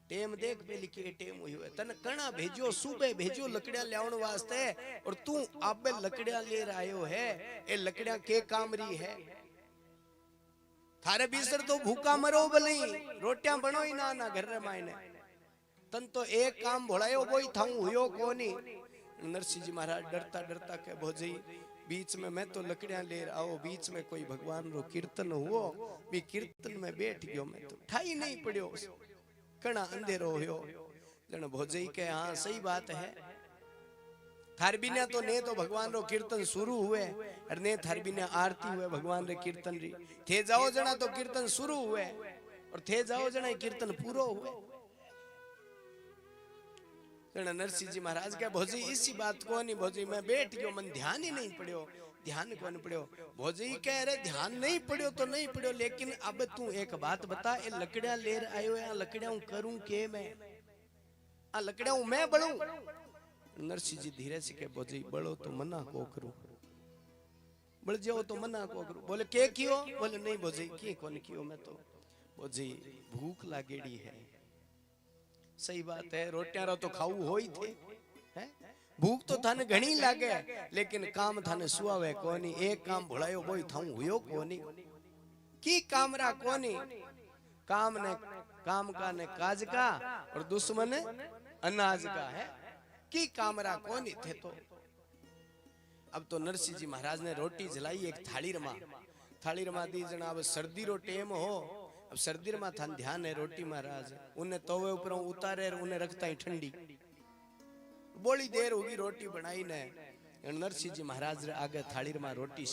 टेम देख पहली के टेम हुई है, तन कणा भेजो, सुबह भेजो लकड़िया लेवन वास्ते, और तू आबे लकड़िया ले आयो है। ए लकड़िया के कामरी है? थारे भीतर तो भूखा मरो भले, रोटियां बनो ही ना घर रे मायने। तन तो एक काम भोलायो वो ही थाऊ हुयो कोनी। नरसिंह जी महाराज डरता डरता के भोजई बीच में मैं तो लकड़ियां ले आओ, बीच में कोई भगवान रो कीर्तन हुओ, भी कीर्तन में बैठ गयो, मैं तो ठाई नहीं पड़ियो। कणा अंधेरो होयो जण भोजई के हाँ सही बात है थार बिना तो ने तो भगवान रो कीर्तन शुरू हुए और ने थार बिना आरती हुए भगवान रे कीर्तन री थे जाओ जना तो कीर्तन शुरू हुए और थे जाओ जना कीर्तन पूरो हुए जना नरसिंह जी महाराज के भोजी इसी बात को नहीं भोजी मैं बैठ गयो मन ध्यान ही नहीं पड़ियो ध्यान कौन पड़ियो भोजी कह रहे ध्यान नहीं पड़ियो तो नहीं पड़ियो लेकिन अब तू एक बात बता ये लकड़िया लेर आयो है लकड़िया हूं करूं के मैं आ लकड़िया हूं मैं बड़ू नरसिंह जी धीरे से के भोजी बड़ो तो मना को करूं बड़ जाओ तो मना को करूं बोले के कियो बोले नहीं भोजी की कौन कियो मैं तो भोजी भूख लागेड़ी है सही बात है रोटियां रो तो खाऊ होई थे हैं भूख तो थाने घणी लागे लेकिन काम थाने सुआवे कोनी एक काम भुलायो बोई थाऊ हुयो कोनी की कामरा कोनी काम ने काम का ने काज का और दुश्मन अनाज का है की कामरा कोनी थे तो अब तो नरसिंह जी महाराज ने रोटी जलाई एक थाली रमा दी जना अब सर्दी रो टेम हो अब सर्दी में थान ध्यान है रोटी महाराज उन्हें तवे ऊपर उतारे उन्हें रखता ही ठंडी बोली देर होगी रोटी बनाई ने नरसिंह जी महाराज रे आगे थाली में रोटी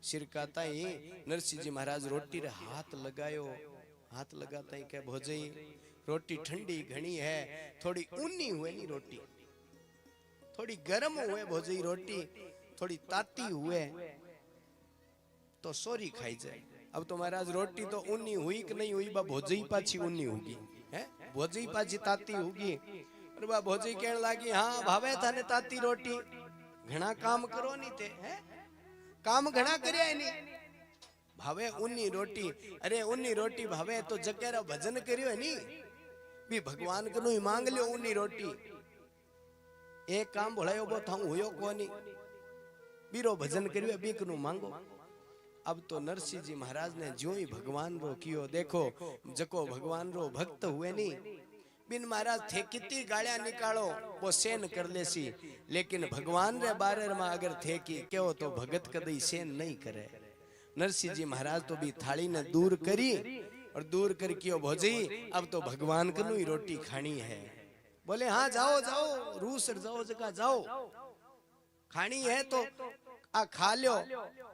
सिरकाता ही नरसिंह जी महाराज रोटी रे हाथ लगाता ही के भोजई रोटी ठंडी घनी है थोड़ी ऊनी हुए नी रोटी थोड़ी गर्म हुए भोजई रोटी थोड़ी ताती हुए तो सोरी खाई जाए अब तो महाराज रोटी तो ऊनी हुई कि नहीं हुई बा भोजई पाछी ऊनी होगी है भोजई पाछी ताती होगी और बा भोजई कहने लगी हाँ भावे थाने ताती रोटी घना काम करो नहीं थे हैं काम घना करया नहीं भावे ऊनी रोटी अरे ऊनी रोटी भावे तो जकेरा भजन करियो है नी भी भगवान कनु ही मांग लियो ऊनी रोटी एक काम भोलायो बो थाऊ होयो कोनी बीरो भजन करियो बी कनु मांगो अब तो नरसिंह जी महाराज ने जो ही भगवान रो कियो देखो जको भगवान रो भक्त हुए नी बिन महाराज थे कितनी गालियां निकालो वो सेन कर लेसी लेकिन भगवान रे बारे में अगर थे कि क्यों तो भगत कदी सेन नहीं करे नरसिंह जी महाराज तो भी थाली ने दूर करी और दूर कर कियो भोजी अब तो भगवान कनु ही रोटी खानी है बोले हाँ जाओ जाओ रूस जाओ जगह जाओ खानी है तो आ खा लो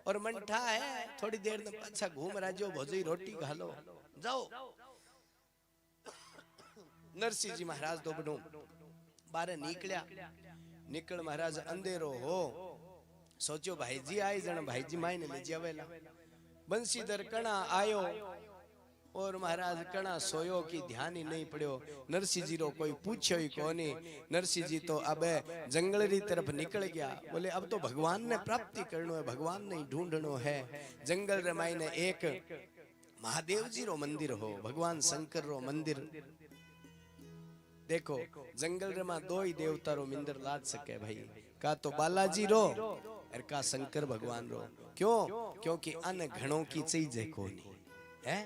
और मंठा है थोड़ी देर में अच्छा घूम राजो भोजी रोटी खा लो जाओ नरसिंह जी महाराज तो बड़ो बारे निकल महाराज अंधेरो हो सोचो भाईजी आई जन भाईजी मायने ले जावेला बंसीधर कणा आयो और महाराज कणा सोयो की ध्यान ही नहीं पड़ो नरसिंह जी रो कोई पूछो ही कोनी नरसिंह जी तो अब जंगल री तरफ निकल गया बोले अब तो भगवान ने प्राप्ति करनो है भगवान ने ढूंढनो है जंगल रे मायने एक महादेव जी रो मंदिर हो भगवान शंकर रो मंदिर देखो जंगल रे मा दो ही देवता रो मंदिर लाद सके भाई का तो बालाजी रो और का शंकर भगवान रो क्यों क्योंकि अन घणों की चीज है कोनी है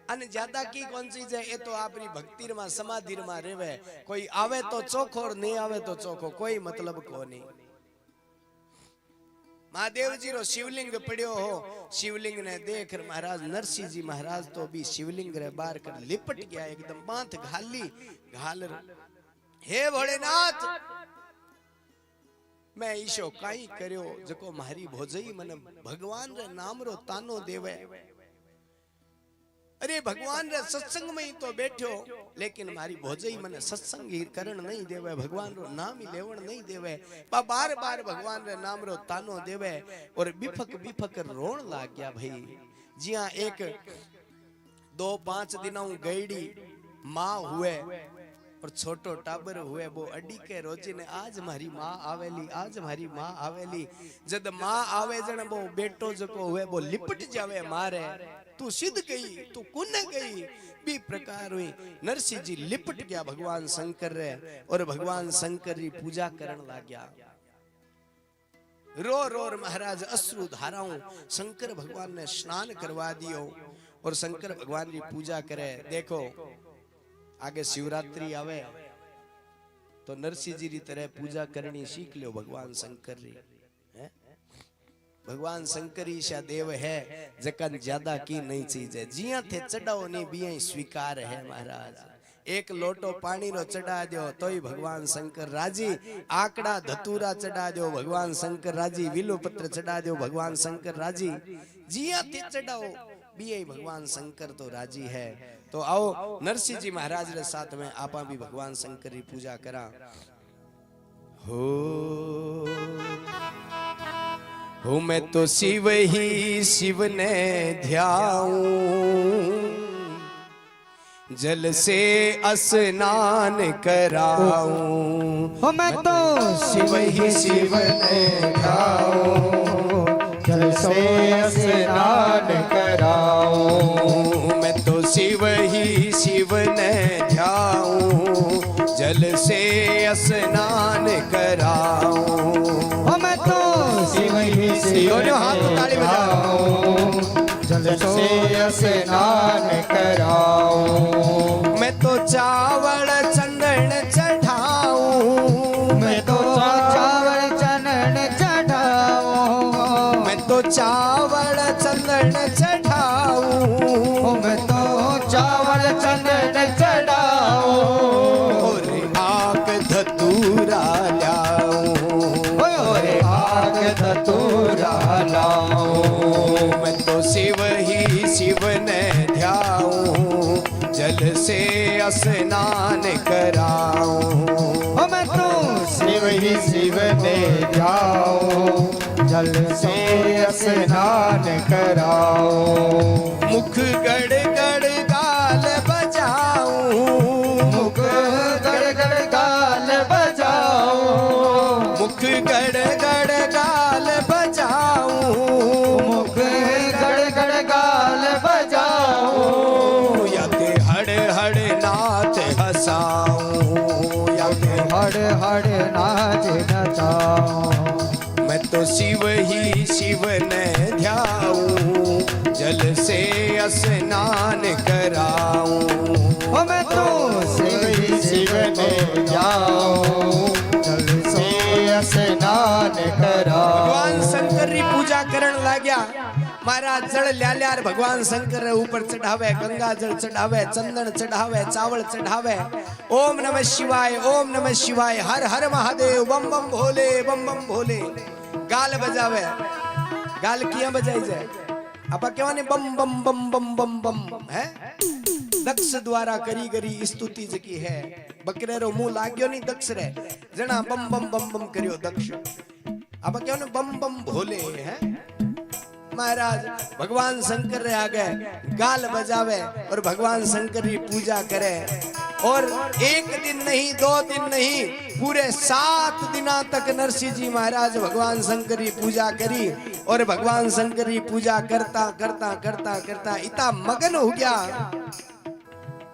अन ज्यादा की कौन चीज है ये तो आपरी भक्ति रमा समाधि रमा रेवे कोई आवे तो चोखो और नहीं आवे तो चोखो कोई मतलब को नहीं महादेव जी रो शिवलिंग पड़ियो हो शिवलिंग ने देख महाराज नरसिंह जी महाराज तो भी शिवलिंग रे बार कर लिपट गया एकदम बांध घाल हे भोलेनाथ मैं ईशो काई कर्यो जको मारी भोजई मन भगवान रे नाम रो तानो देवे अरे भगवान रे सत्संग में ही तो बैठो लेकिन मारी भोजई मने सत्संग ही करण नहीं देवे भगवान रो नाम ही लेवण नहीं देवे बार बार भगवान रे नाम रो तानो देवे और बिफक रोण लाग गया भाई जिया एक 2-5 दिनों गईड़ी माँ हुए और छोटो टाबर हुए वो अडी के रोजी ने आज मारी माँ आवेली जद माँ आवे जन वो बेटो जको हुए वो लिपट जावे मारे तू सिद्ध गई तू कुन गई भी प्रकार हुई नरसिंह जी लिपट गया भगवान शंकर रे और भगवान शंकर री पूजा करन लग गया रो महाराज अश्रु धाराओं शंकर भगवान ने स्नान करवा दियो और शंकर भगवान की पूजा करे देखो आगे शिवरात्रि आवे तो नरसिंह जी की तरह पूजा करनी सीख लो भगवान शंकर री भगवान शंकर ईशा देव है जकन ज्यादा की नहीं चीज है जिया थे चढ़ाओ नहीं बिया स्वीकार है महाराज एक लोटो पानी रो चढ़ा दो तोय भगवान शंकर राजी आकड़ा धतूरा चढ़ा दो भगवान शंकर राजी विलो पत्र चढ़ा दो भगवान शंकर राजी जिया थे चढ़ाओ बिया भगवान शंकर तो राजी है। तो आओ नरसिंह जी महाराज रे साथ में आपा भी भगवान शंकर की पूजा करा। हो मैं तो शिव ही शिव ने ध्याऊं जल से स्नान कराऊं। हो मैं तो शिव ही शिव ने ध्याऊं जल से स्नान कराऊं। मैं तो शिव ही शिव ने ध्याऊं जल से स्नान कराऊं। हो मैं तो शिव ही शिव दोनों हाथ ताली बजाओ जल से स्नान कराऊं। मैं तो चावल चंदन चढ़ाऊं मैं तो चावल चंदन चढ़ाऊं। मैं तो चावल चंदन चढ़ाऊं मैं तो चावल चंदन चढ़ाऊं। और आग धतूरा लाऊं और आग धतूरा लाऊं। मैं तो शिव ही शिव ने ध्याऊं जल से स्नान कराऊं। मैं तो शिव ही शिव ने ध्याऊं जल से स्नान कराऊं। मुख गड़ गड़ गाल बजाऊं मुख गड़ गड़ गाल बजाऊं। मुख गड़ गड़ गाल बजाऊं मुख गड़ गड़ गाल बजाऊं। या ते हड़ हड़ नाच हंसाऊं या ते हड़ हड़ नाच नचाऊं। मैं तो शिव ही शिव ने ध्याऊं जल से स्नान कराऊं। मैं तो शिव ही शिव ने ध्याऊं जल से स्नान कराऊं। भगवान शंकर री पूजा करण लाग्या महाराज जल ल्याल्यार भगवान शंकर रे ऊपर चढ़ावे गंगा जल चढ़ावे चंदन चढ़ावे चावल चढ़ावे ओम नमः शिवाय ओम नमः शिवाय हर हर महादेव बम बम भोले बम बम भोले गाल बजावे गाल किया बजाई जाए आपा केवाने बम बम बम बम बम बम है दक्ष द्वारा करी गरी स्तुति जकी है बकरेरो मुंह लाग्यो नहीं दक्ष रे जना बम बम बम बम करियो दक्ष आपा केवाने बम बम भोले है महाराज भगवान शंकर रे आगे गाल बजावे और भगवान शंकर की पूजा करे और एक दिन नहीं 2 दिन नहीं पूरे 7 दिना तक नरसिंह जी महाराज भगवान शंकर की पूजा करी और भगवान शंकर की पूजा करता करता करता करता इतना मगन हो गया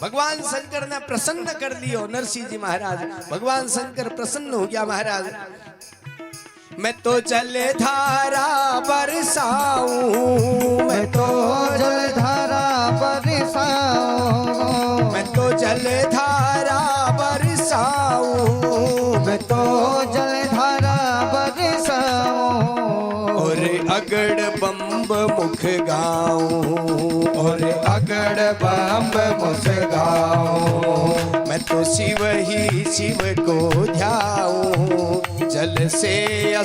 भगवान शंकर ने प्रसन्न कर लियो नरसिंह जी महाराज भगवान शंकर प्रसन्न हो गया महाराज मैं तो जलधारा बरसाऊं मैं तो जलधारा बरसाऊं। मैं तो जलधारा बरसाऊं मैं तो जलधारा बरसाऊं। और अगड़ बम्ब मुख गाऊं और अगड़ बम्ब मुख गाऊं। मैं तो शिव ही शिव को ध्याऊं जल से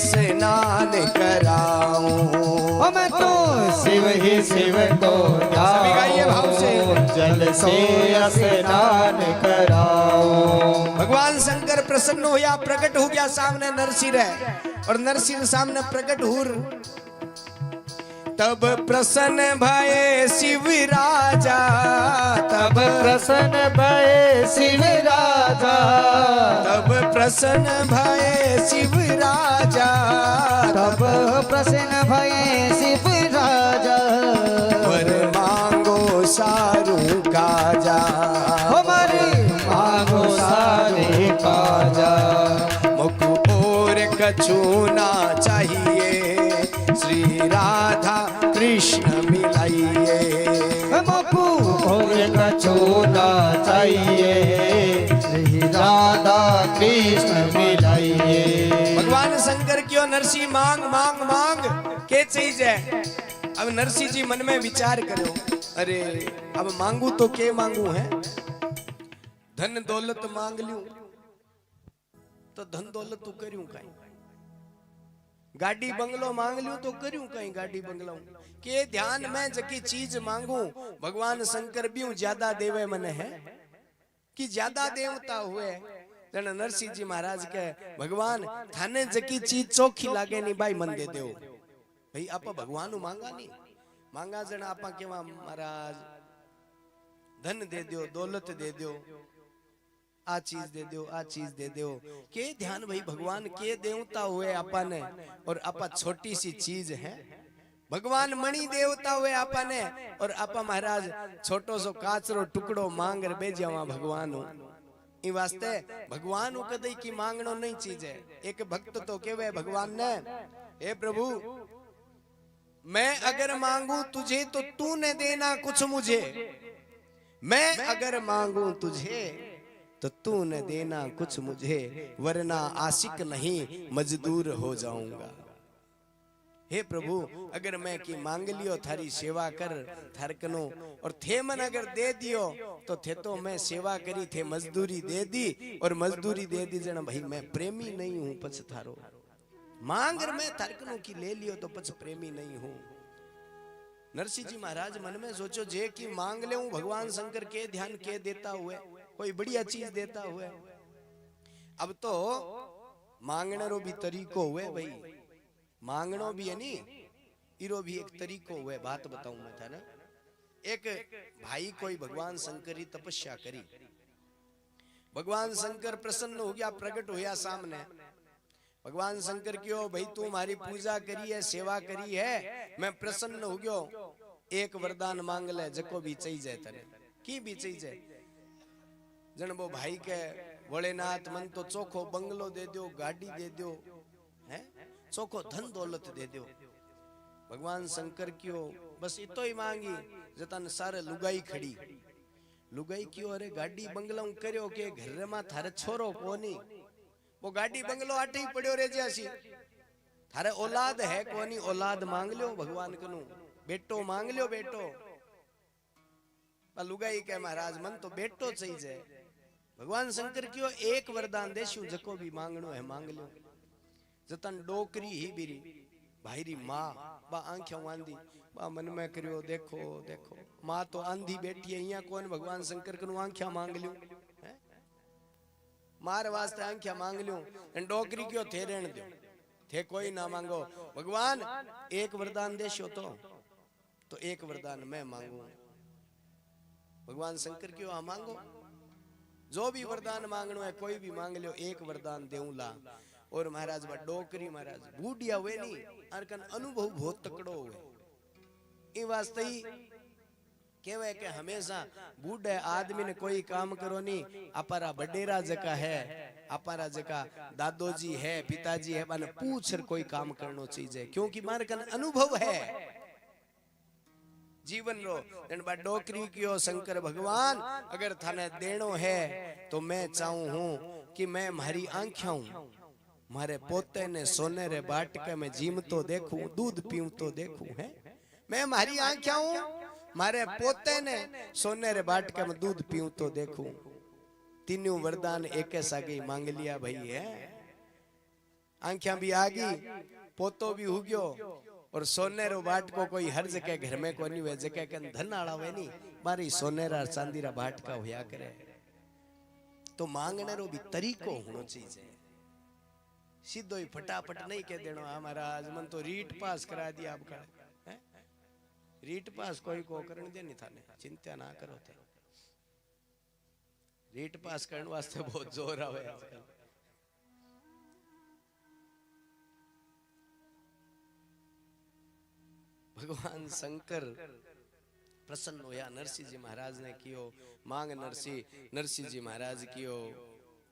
स्नान कराऊं। मैं तो शिव ही शिव को सभी गाइए भाव से जल से स्नान कराऊं। भगवान शंकर प्रसन्न होया प्रकट हो गया सामने नरसिंह रे और नरसिंह सामने प्रकट हुर तब प्रसन्न भये शिव राजा तब प्रसन्न भये शिव राजा। तब प्रसन्न भये शिव राजा तब प्रसन्न भये शिव राजा। वर मांगो सारू काजा हमारी मांगो सारे काजा। मुख और कछु ना चाहिए श्री राधा कृष्ण मिलाइए। मुखू और कछु ना चाहिए श्री राधा कृष्ण मिलाइए। भगवान शंकर क्यों नरसिंह मांग मांग मांग के चीज है। अब नरसिंह जी मन में विचार करो, अरे अब मांगू तो के मांगू है। धन दौलत मांग लूं तो धन दौलत तो करूं कहीं, गाड़ी बंगलो मांग लूं तो करूं कहीं गाड़ी बंगलो के ध्यान में जकी चीज मांगू। भगवान शंकर भी ज्यादा देवे मने है कि ज्यादा देवता हुए। जन नरसिंह जी महाराज के भगवान थाने जकी चीज चोखी लागे नहीं भाई मन दे दो भाई। आप भगवान मांगा नहीं मांगा जन आप केवा महाराज धन दे दो दौलत दे दो आ चीज दे दो आ चीज दे दो के ध्यान भाई भगवान के देवता हुए आपने और आपा छोटी सी चीज है। भगवान मणि देवता हुए आपने और आपा महाराज छोटो सो काचरो टुकड़ो मांग रे बेजा वहां भगवान इ वास्ते भगवान कदई की मांगनो नहीं चीज है। एक भक्त तो केवे भगवान ने, हे प्रभु मैं अगर मांगू तुझे तो तूने देना कुछ मुझे, मैं अगर मांगू तुझे तो तूने देना कुछ मुझे, वरना आशिक नहीं मजदूर हो जाऊंगा। हे प्रभु अगर मैं की मांग लियो थारी सेवा कर थारकनो और थे मन अगर दे दियो तो थे तो मैं सेवा करी थे मजदूरी दे दी और मजदूरी दे दी जन भाई मैं प्रेमी नहीं हूं पछ थारो मांग मैं थारकनो की ले लियो तो पछ प्रेमी नहीं हूं। नरसिंह जी महाराज मन में सोचो जे की मांग ले भगवान शंकर के ध्यान के देता हुए कोई बढ़िया चीज देता हुए। अब तो मांगने रो भी तरीको हुए भाई, मांगनो भी है नी इरो भी एक तरीको हुए। बात बताऊं मैं था ना, एक भाई कोई भगवान शंकर की तपस्या करी, भगवान शंकर प्रसन्न हो गया प्रकट होया सामने। भगवान शंकर क्यों भाई तू हमारी पूजा करी है सेवा करी है मैं प्रसन्न हो गयो, एक वरदान मांग ले जको भी चाहिए तने की भी चाहिए। जन वो भाई के भोलेनाथ मन तो चोखो बंगलो दे दो गाड़ी दे दो है चोखो धन दौलत दे दो। भगवान शंकर क्यों बस इतो ही मांगी जतन सारे लुगाई खड़ी, लुगाई क्यों अरे गाड़ी बंगला करो के घर में थारे छोरो कोनी, वो गाड़ी बंगलो आटे ही पड़ो रे जैसी थारे औलाद है कोनी, औलाद मांग लो भगवान कनु बेटो मांग लो बेटो। लुगाई के महाराज मन तो बेटो चाहिए। भगवान शंकर क्यों एक वरदान देशु जको भी मांगनो है मांग लो। जतन डोकरी ही बिरी भाईरी माँ बा आंखें आंधी बा मन में करियो देखो देखो माँ तो आंधी बैठी है यहाँ कौन भगवान शंकर कनु आंखें मांग ल्यो मार वास्ते आंखें मांग ल्यो डोकरी क्यों थे रहन दो थे कोई ना मांगो। भगवान एक वरदान देशो तो एक वरदान मैं मांगू। भगवान शंकर क्यों आ मांगो जो भी वरदान मांगनो है कोई भी मांग लो एक वरदान देऊला। और महाराज बा डोकरी महाराज बूढ़िया हुए नहीं अरकन अनुभव बहुत तकड़ो हुए। इ वास्ते ही केवे के हमेशा बूढ़े आदमी ने कोई काम करो नहीं अपारा बडेरा जका है अपारा जका दादोजी है पिताजी है माने पूछ कोई काम करनो चाहिए क्योंकि मार कन अनुभव है जीवन रो। जन बा डोकरी कियो शंकर भगवान अगर थाने देनो है तो मैं चाहूं हूं कि मैं मारी आंखें मारे पोते ने सोने रे बाटके में जीम तो देखूं दूध पीऊं तो देखूं है मैं मारी आंखें हूं मारे पोते ने सोने रे बाटके में दूध पीऊं तो देखूं। तीनों वरदान एक सागे मांग लिया भाई है। आंखें भी आ गई पोतो भी हो गयो और सोनेरो बाट को कोई हर जगह घर में कोई नहीं वे जगह के धन आड़ा वे नहीं मारी सोनेरा चांदीरा बाट का होया करे। तो मांगने रो भी तरीको होनो चाहिए सीधो ही फटाफट नहीं कह देनो हमारा आजमन तो रीट पास करा दिया आपका है? रीट पास कोई को करने दे नहीं थाने चिंता ना करो थे रीट पास करने वास्ते बहुत जोर आवे आजकल। भगवान शंकर प्रसन्न होया नरसिंह जी महाराज ने कियो मांग नरसिंह जी महाराज कियो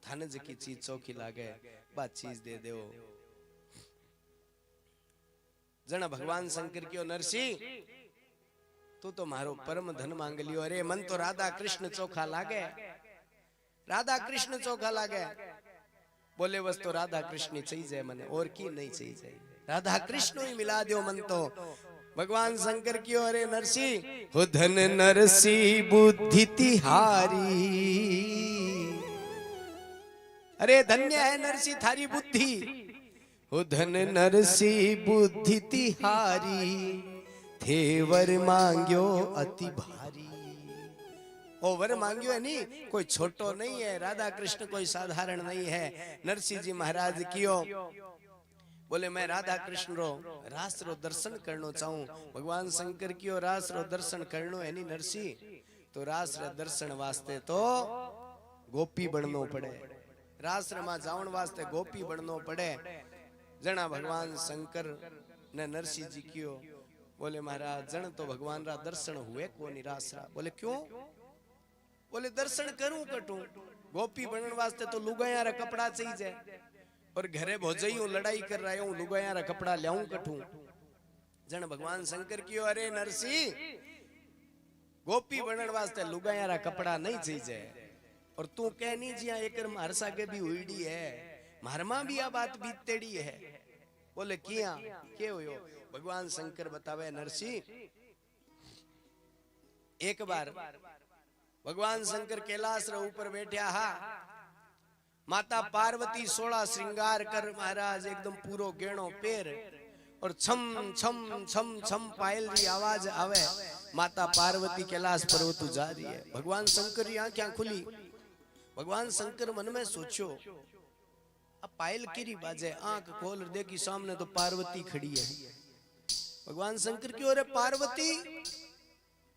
थाने की चीज चौकी लागे बात चीज दे दो। जना भगवान शंकर कियो नरसिंह तू तो मारो परम धन मांग लियो। अरे मन तो राधा कृष्ण चोखा लागे राधा कृष्ण चोखा लागे बोले बस तो राधा कृष्ण चाहिए जाए मने और की नहीं चाहिए जाए, राधा कृष्ण ही मिला दो मन तो। भगवान शंकर की अरे नरसी हो धन नरसी बुद्धि तिहारी, अरे धन्य है नरसी थारी बुद्धि, हो धन नरसी बुद्धि तिहारी, थे वर मांग्यो अति भारी। ओ वर मांग्यो है नहीं, कोई छोटो नहीं है, राधा कृष्ण कोई साधारण नहीं है। नरसिंह जी महाराज कियो बोले मैं राधा कृष्ण रो रास रो दर्शन करनो चाहूं। भगवान शंकर कियो रास रो दर्शन करनो है नहीं नरसिंह, तो रास रे दर्शन वास्ते तो गोपी बननो पड़े, रास रमा जावन वास्ते गोपी बननो पड़े। जना भगवान शंकर ने नरसिंह जी कियो बोले महाराज जन तो भगवान रा दर्शन हुए कोनी रास रा। बोले क्यों? बोले दर्शन करूं कटूं, गोपी बनने वास्ते तो लुगाया रा कपड़ा चाहिए जाए, और घरे भोजई हूं लड़ाई कर रहा हूं लुगाया रा कपड़ा लाऊं कटूं। जन भगवान शंकर कियो अरे नरसिंह गोपी बनने वास्ते लुगाया रा कपड़ा नहीं चाहिए जाए, और तू कह नहीं जिया एक मारसा के भी हुईडी है, मारमा भी आ बात बीतेड़ी है। बोले किया के होयो? भगवान शंकर बतावे नरसिंह एक बार भगवान शंकर कैलाश रे ऊपर बैठा हा, माता पार्वती 16 श्रृंगार कर महाराज एकदम पूरो गेणो पैर, और छम छम छम छम पायल री आवाज आवे, माता पार्वती कैलाश पर्वत जा रही है। भगवान शंकर की आंखें खुली, भगवान शंकर मन में सोचो अब पायल किरी बाजे, आंख खोल देखी सामने तो पार्वती खड़ी है। भगवान शंकर की ओर पार्वती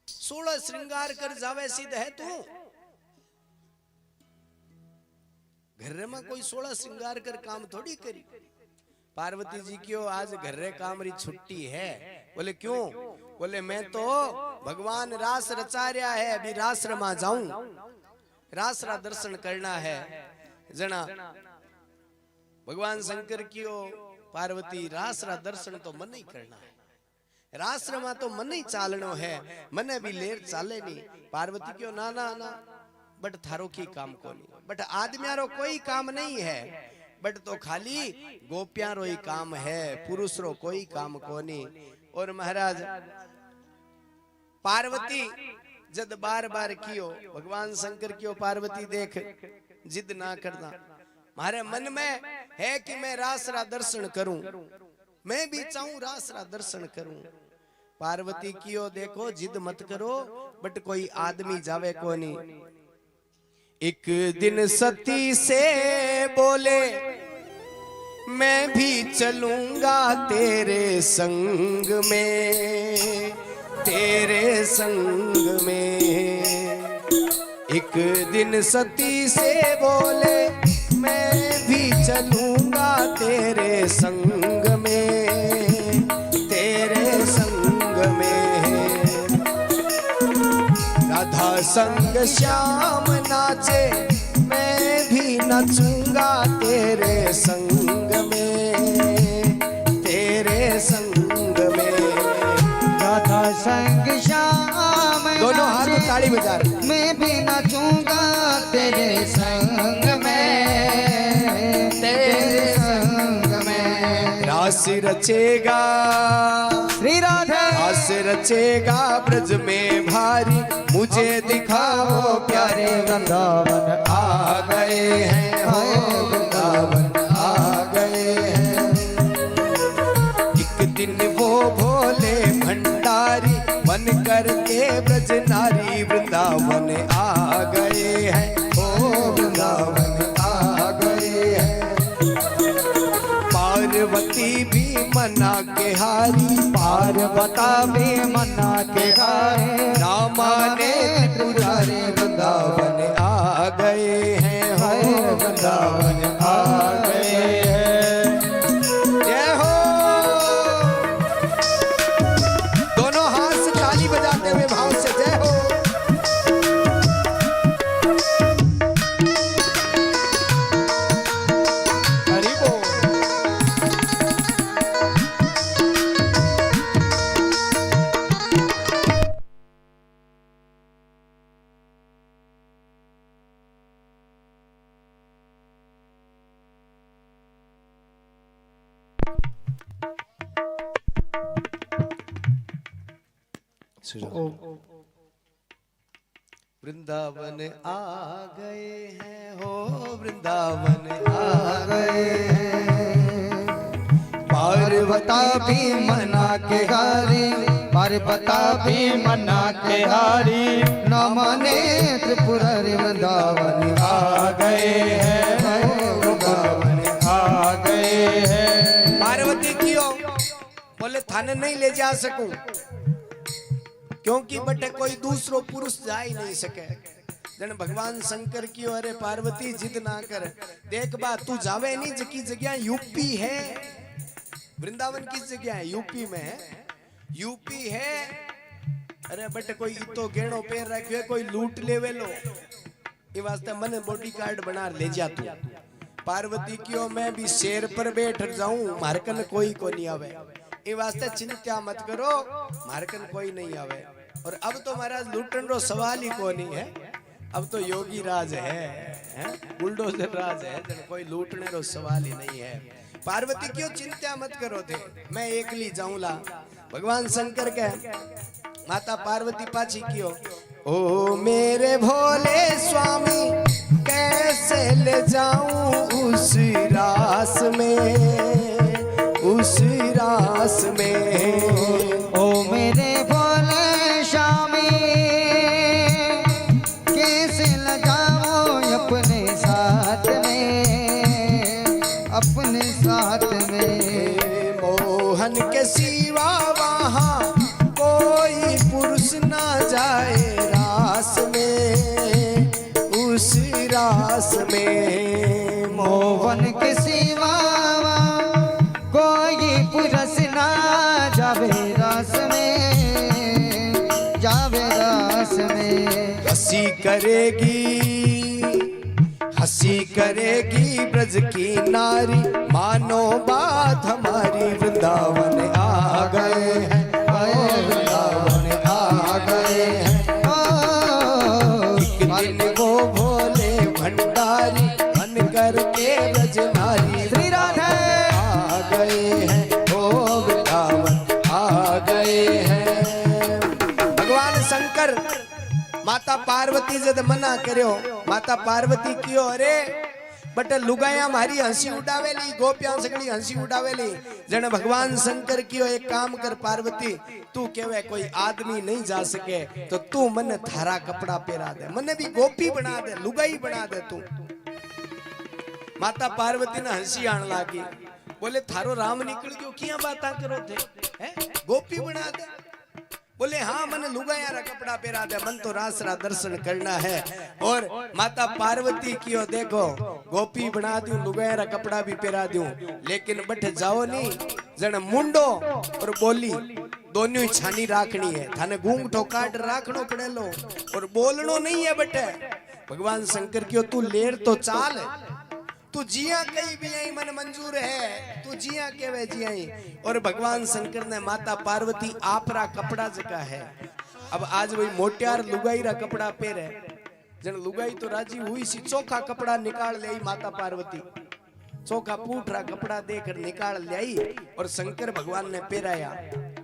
16 श्रृंगार कर जावे सिद्ध है तू, घर में कोई 16 श्रृंगार कर काम थोड़ी करी। पार्वती जी क्यों आज घर रे काम री छुट्टी है। बोले क्यों? बोले मैं तो भगवान रास रचा रहा है, अभी रास रमा जाऊं, रास रा दर्शन करना है। जना भगवान शंकर क्यों पार्वती रास रा दर्शन तो मन ही करना है, रास रमा तो मन ही चालनो है, मने भी लेर चाले नहीं। पार्वती क्यों ना ना ना बट थारो की काम को नहीं, बट आदमियारो कोई काम नहीं है, बट तो खाली गोपियारो ही काम है, पुरुष रो कोई काम को नहीं। और महाराज पार्वती जद बार बार कियो भगवान शंकर कियो पार्वती देख जिद ना करना, मारे मन में है कि मैं रास रा दर्शन करूं, मैं भी चाहूं रास रा दर्शन करूं। पार्वती कियो देखो जिद मत करो, बट कोई आदमी जावे को नहीं। एक दिन सती से बोले मैं भी चलूंगा तेरे संग में, तेरे संग में। एक दिन सती से बोले मैं भी चलूंगा तेरे संग में, तेरे संग में। राधा संग श्याम नाचे मैं भी नचूंगा तेरे संग में, तेरे संग में। राधा संग श्याम दोनों हाथ में ताली बजा रहे, मैं भी नचूंगा तेरे संग में, तेरे संग में। रास रचेगा श्री राधा, रास रचेगा ब्रज में भारी, मुझे दिखाओ प्यारे वृंदावन आ गए हैं, हो वृंदावन आ गए हैं। एक दिन वो भोले भंडारी बन करके ब्रज नारी वृंदावन आ गए हैं, हो वृंदावन आ गए हैं। पार्वती भी मना के हारी, पार्वता भी मना के हारे, रामा ने पुरारे वृंदावन आ गए हैं, हो वृंदावन आ गए हैं। जय हो। दोनों हाथ से ताली बजाते हुए भाव से जय हो। हरि बोल। वृंदावन आ गए हैं हो, वृंदावन आ गए हैं। पार्वता भी मना के हारी, पार्वता भी मना के हारी, न माने त्रिपुरारी वृंदावन आ गए हैं, वृंदावन आ गए हैं। पार्वती क्यों बोले थाने नहीं ले जा सकूं, क्योंकि बटे कोई दूसरो पुरुष जा ही नहीं सके। जन भगवान शंकर की अरे पार्वती जिद ना कर, देख बा तू जावे नहीं जकी जगह यूपी है, वृंदावन किस जगह है, यूपी में है, यूपी है। अरे बटे कोई इतो गेणो पैर रखियो है, कोई लूट लेवे लो, ये वास्ते मने बॉडी कार्ड बना ले जा तू। पार्वती क्यों मैं भी शेर पर बैठ जाऊं, मारकन कोई को नहीं आवे, ये वास्ते चिंता मत करो, मारकन कोई नहीं आवे। और अब तो महाराज लूटन रो सवाल ही को नहीं है, अब तो योगी राज है, बुलडोजर राज है, कोई लूटने रो सवाल ही नहीं है। पार्वती क्यों चिंता मत करो थे, मैं एकली जाऊंला। भगवान शंकर के माता पार्वती पाछी क्यों, ओ मेरे भोले स्वामी कैसे ले जाऊं उस रास में, उस रास में। ओ मेरे भोले स्वामी कैसे लगाओ अपने साथ में, अपने साथ में। मोहन के सिवा वहाँ कोई पुरुष ना जाए रास में, उस रास में। मोहन के सिवा कोई पुरुष ना जावे रास में, जावे रास में। हंसी करेगी, हंसी करेगी ब्रज की नारी, मानो बात हमारी, वृंदावन आ गए हैं, वृंदावन आ गए हैं। एक दिन वो भोले भंडारी बन करके ब्रज नारी, श्री राधे आ गए हैं, ओ वृंदावन आ गए हैं। भगवान शंकर माता पार्वती जद मना करो, माता पार्वती क्यों अरे बट लुगाया मारी हंसी उड़ावेली, गोपियां सगड़ी हंसी उड़ावेली। जन भगवान शंकर क्यों एक काम कर पार्वती, तू केवे कोई आदमी नहीं जा सके तो तू मन थारा कपड़ा पहरा दे, मने भी गोपी बना दे, लुगाई बना दे तू। माता पार्वती ने हंसी आन लागी, बोले थारो राम निकल गयो, किया बात करो थे, है? गोपी बना दे। बोले हाँ मन लुगाया रा कपड़ा पहरा दे, मन तो रास रा दर्शन करना है। और माता पार्वती की देखो गोपी बना दूं, लुगाया रा कपड़ा भी पहरा दूं, लेकिन बठ जाओ नहीं जन मुंडो और बोली दोनों ही छानी राखनी है, थाने घूंघटो काट राखनो पड़ेलो और बोलनो नहीं है बटे। भगवान शंकर क्यों तू लेर तो चाल, तू जिया कहीं भी आई मन मंजूर है, तू जिया के वे जिया। और भगवान शंकर ने माता पार्वती आपरा कपड़ा जका है, अब आज वही मोटियार लुगाई रा कपड़ा पहरे, जन लुगाई तो राजी हुई सी, चोखा कपड़ा निकाल ले माता पार्वती, चोखा पूठरा कपड़ा देकर निकाल ले आई और शंकर भगवान ने पहराया।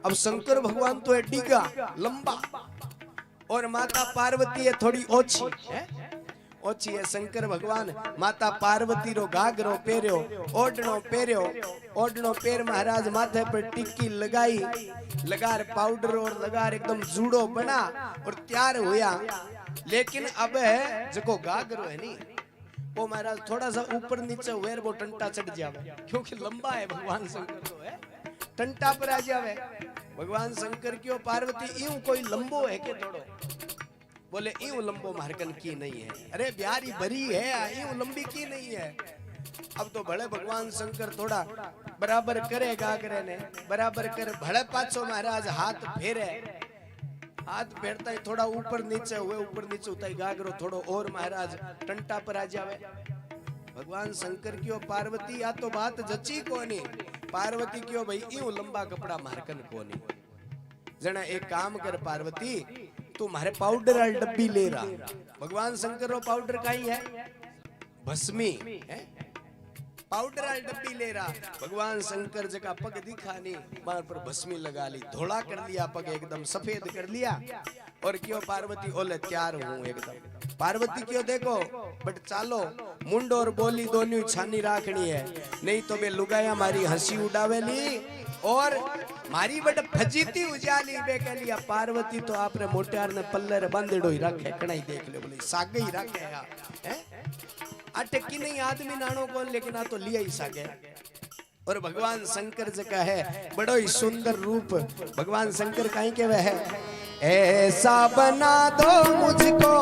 अब शंकर भगवान तो है डिगा लंबा और माता पार्वती है थोड़ी ओछी है, ओछी है। शंकर भगवान माता पार्वती रो घाघरो पेर्यो, ओढ़नो पेर्यो, ओढ़नो पेर महाराज माथे पर टिक्की लगाई, लगार पाउडर और लगार एकदम जूड़ो बना और तैयार हुआ। लेकिन अब है जको घाघरो है नी वो महाराज थोड़ा सा ऊपर नीचे हुए वो टंटा चढ़ जावे, क्योंकि लंबा है भगवान शंकर तो है, टंटा पर आ जावे। भगवान शंकर क्यों पार्वती यूं कोई लंबो है के थोड़ो, बोले यूं लंबो मारकन की नहीं है, अरे ब्यारी भरी है यूं लंबी की नहीं है। अब तो भले भगवान शंकर थोड़ा बराबर करे गागरे ने, बराबर कर भले पाछो महाराज हाथ फेरे, हाथ फेरता ही थोड़ा ऊपर नीचे हुए, ऊपर नीचे होता ही गागरो थोड़ो और महाराज टंटा पर आ जावे। भगवान शंकर क्यों पार्वती या तो बात जची कोनी, पार्वती क्यों भाई यूं लंबा कपड़ा मारकन कोनी। जना एक काम कर पार्वती, तू मारे पाउडर वाली डब्बी ले रहा, भगवान शंकर रो पाउडर काई है भस्मी है, पाउडर वाली डब्बी ले रहा। भगवान शंकर जी का पग दिखा नहीं, बार पर भस्मी लगा ली, धोला कर दिया पग, एकदम सफेद कर लिया। और क्यों पार्वती ओले तैयार हूं एकदम। पार्वती क्यों देखो बट चालो मुंड और बोली दोनों छानी राखनी है, नहीं तो बे लुगाया मारी हंसी उड़ावेली और मारी बट फजीती उजाली बे कह लिया। पार्वती तो आपने मोटियार ने पल्लर बांधेड़ो ही रखे, कणाई देख ले बोले सागे ही रखे है अटकी नहीं आदमी नानो को, लेकिन आ तो लिया ही सागे। और भगवान शंकर जी का है बड़ो ही सुंदर रूप। भगवान शंकर कहीं के वह है, ऐसा बना दो मुझको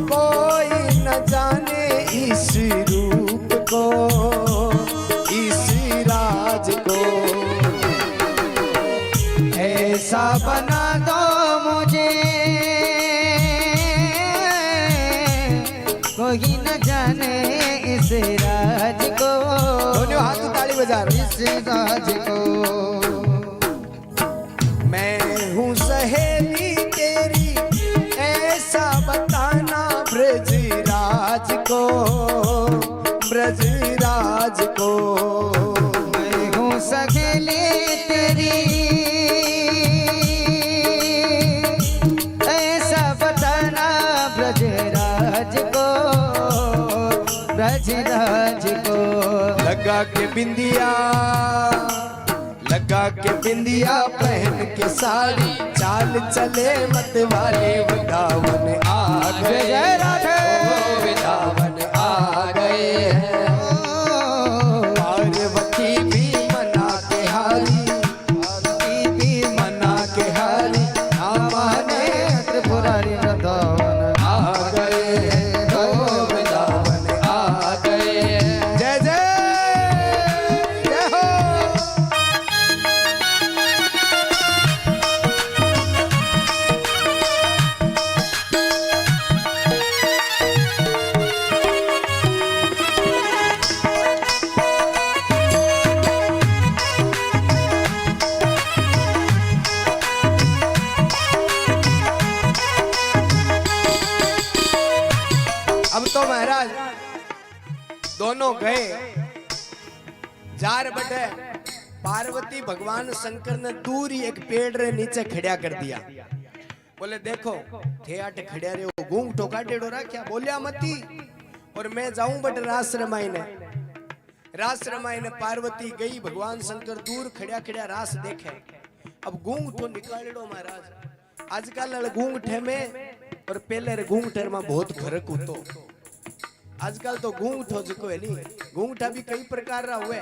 कोई न जाने इस रूप को, इस राज को। ऐसा बना दो मुझे कोई न जाने इस राज को, दोनों हाथ ताली बजा रहे, इस राज को। मैं हूँ सहेली तेरी ऐसा बताना ब्रजराज को, ब्रजराज को। मैं हूँ सहेली तेरी ऐसा बताना ब्रजराज को, ब्रजराज को। लगा के बिंदिया, लगा के बिंदिया पहन के साड़ी, चाल चले मत वाले वृंदावन आ गए, वृंदावन आ गए हैं। पार्वती भी मना के हारी, भी मना के हारी, माने त्रिपुरारी वृंदावन आ गए हैं, वृंदावन आ गए हैं। जय जय जय हो। अब तो महाराज दोनों गए जार बटे। पार्वती भगवान शंकर ने दूर ही एक पेड़ रे नीचे खड़ा कर दिया। बोले देखो थे आटे खड़िया रे वो गूंग ठोका टेड़ो रखा, बोलिया मती। और मैं जाऊं बट रास रमाईने, रास रमाईने पार्वती गई, भगवान शंकर दूर खड़ा खड़ा रास देखे। अब गूंग ठो निकालेड़ो महाराज। आजकल गूंगठे में और पहले गूंगठे में बहुत फर्क होतो। आजकल तो गूंगठो जो है नहीं, गूंगठा भी कई प्रकार रा हुए।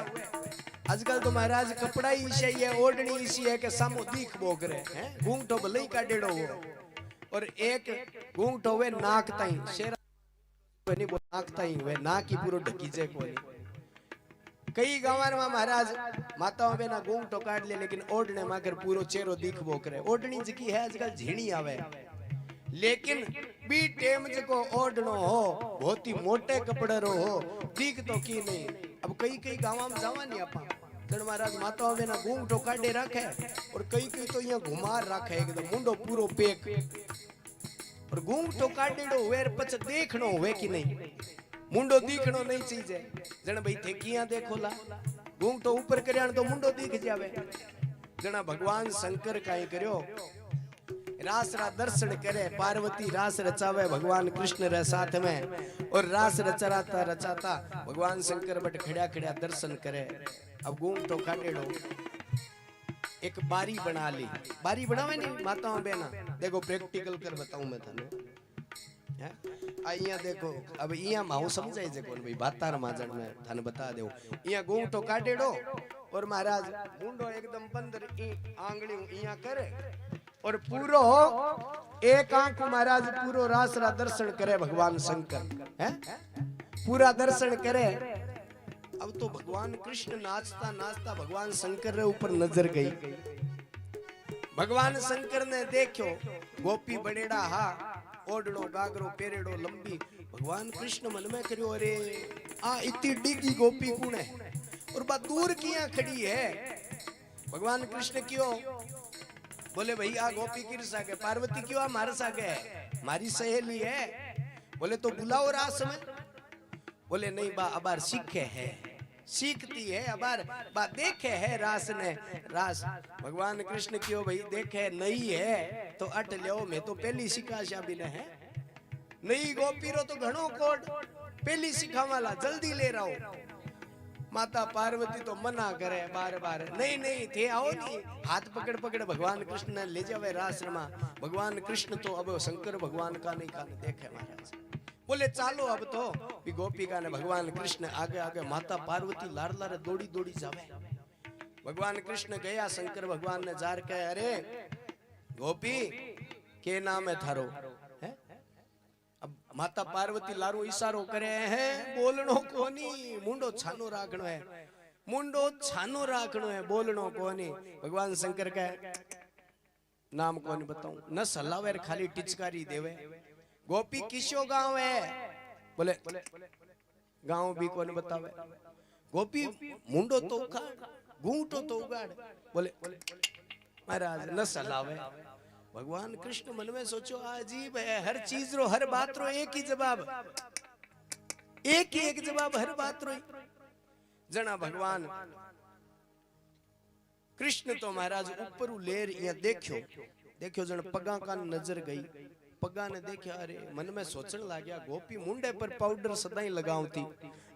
आजकल तो महाराज कपड़ा ही इसी है, ओढ़नी इसी है कि सामो दीख बोग रहे हैं। गूंगठो भले ही काटेड़ो हो। और एक गूंगठो हुए नाक ताई, शेरा नहीं वो नाक ताई हुए, नाक ही पूरो ढकी जे कोनी। कई गांव में महाराज माताओं बेना गूंगठो काट ले, लेकिन ओढ़ने माकर पूरो चेहरो दीख बोग रहे। ओढ़नी जकी है आजकल झीणी आवे, लेकिन बी टेम जको ओढ़नो हो बहुत ही मोटे कपड़े रो हो, दीख तो की नहीं। अब कई कई गांव में जावा नहीं आपा, जन महाराज माताओं बेना गूंगठो काटे रखे, और कई कई तो यहाँ घुमार रखे एकदम मुंडो पूरो पेक। और गूंगठो काटेड़ो हुए पछ देखनो हुए कि नहीं, मुंडो दीखनो नहीं चीजे। जन भाई थे किया देखोला, गूंगठो ऊपर करयाण तो मुंडो दीख जावे। जना भगवान शंकर काई कर्यो, रास रा दर्शन करे। पार्वती रास रचावे भगवान कृष्ण रे साथ में, और रास रचराता रचाता भगवान शंकर बट खड़ा खड़ा दर्शन करे। अब गूंगठो काटेड़ो एक बारी बना ली। बारी बनावे नहीं माताओं बेना, देखो प्रैक्टिकल कर बताऊं मैं थाने। देखो अब इया माहू समझाई जे कोन भाई बातार माजण में थाने बता देव। इया गूंगठो काटेड़ो और महाराज मुंडो एकदम 15 आंगली इया करे, और पूरो एक आंख महाराज पूरो रास रा दर्शन करे भगवान शंकर है, पूरा दर्शन करे। अब तो भगवान कृष्ण नाचता नाचता भगवान शंकर रे ऊपर नजर गई। भगवान शंकर ने देखो गोपी बनेड़ा हा, ओढ़ड़ो गागरो पेरेड़ो लंबी। भगवान कृष्ण मन में करियो अरे आ इतनी डिगी गोपी कौन है, और बा दूर किया खड़ी है। भगवान कृष्ण क्यों बोले भाई आ गोपी किर सागे, पार्वती क्यों आ मार सागे है, मारी सहेली है। बोले तो बुलाओ रास में। बोले नहीं बा अबार सीखे है, सीखती है अबार बात देखे है रास ने रास भगवान कृष्ण क्यों भाई देखे नहीं है तो अट लो मैं तो पहली सिखाशा भी न है नई गोपीरो तो घणो कोड पहली सिखावाला जल्दी ले रहा हो माता पार्वती तो मना करे बार बार नहीं नहीं थे आओ नहीं हाथ पकड़ पकड़ भगवान कृष्ण ने ले जावे रास रमा भगवान कृष्ण तो अब शंकर भगवान का नहीं का देखे महाराज बोले चालो अब तो भी गोपिका ने भगवान कृष्ण आगे आगे माता पार्वती लार लार दौड़ी दौड़ी जावे भगवान कृष्ण गया शंकर भगवान ने जार के अरे गोपी के नाम है थारो है अब माता पार्वती लारो इशारो करे है बोलनो कोनी मुंडो छानो राखनो है मुंडो छानो राखनो है बोलनो कोनी भगवान शंकर का नाम कोनी बताऊं न सलावे खाली टिचकारी देवे गोपी किसो गांव है बोले गांव भी कौन बतावे गोपी मुंडो तो उगाड़ घूंटो तो उगाड़ बोले महाराज न सलावे भगवान कृष्ण मन में सोचो अजीब है हर चीज रो हर बात रो एक ही जवाब एक जवाब हर बात रो जना भगवान कृष्ण तो महाराज ऊपर लेर या देखो जन पगा का नजर गई पगा ने देखा अरे मन में सोचने लग गया गोपी मुंडे पर पाउडर सदाई लगावती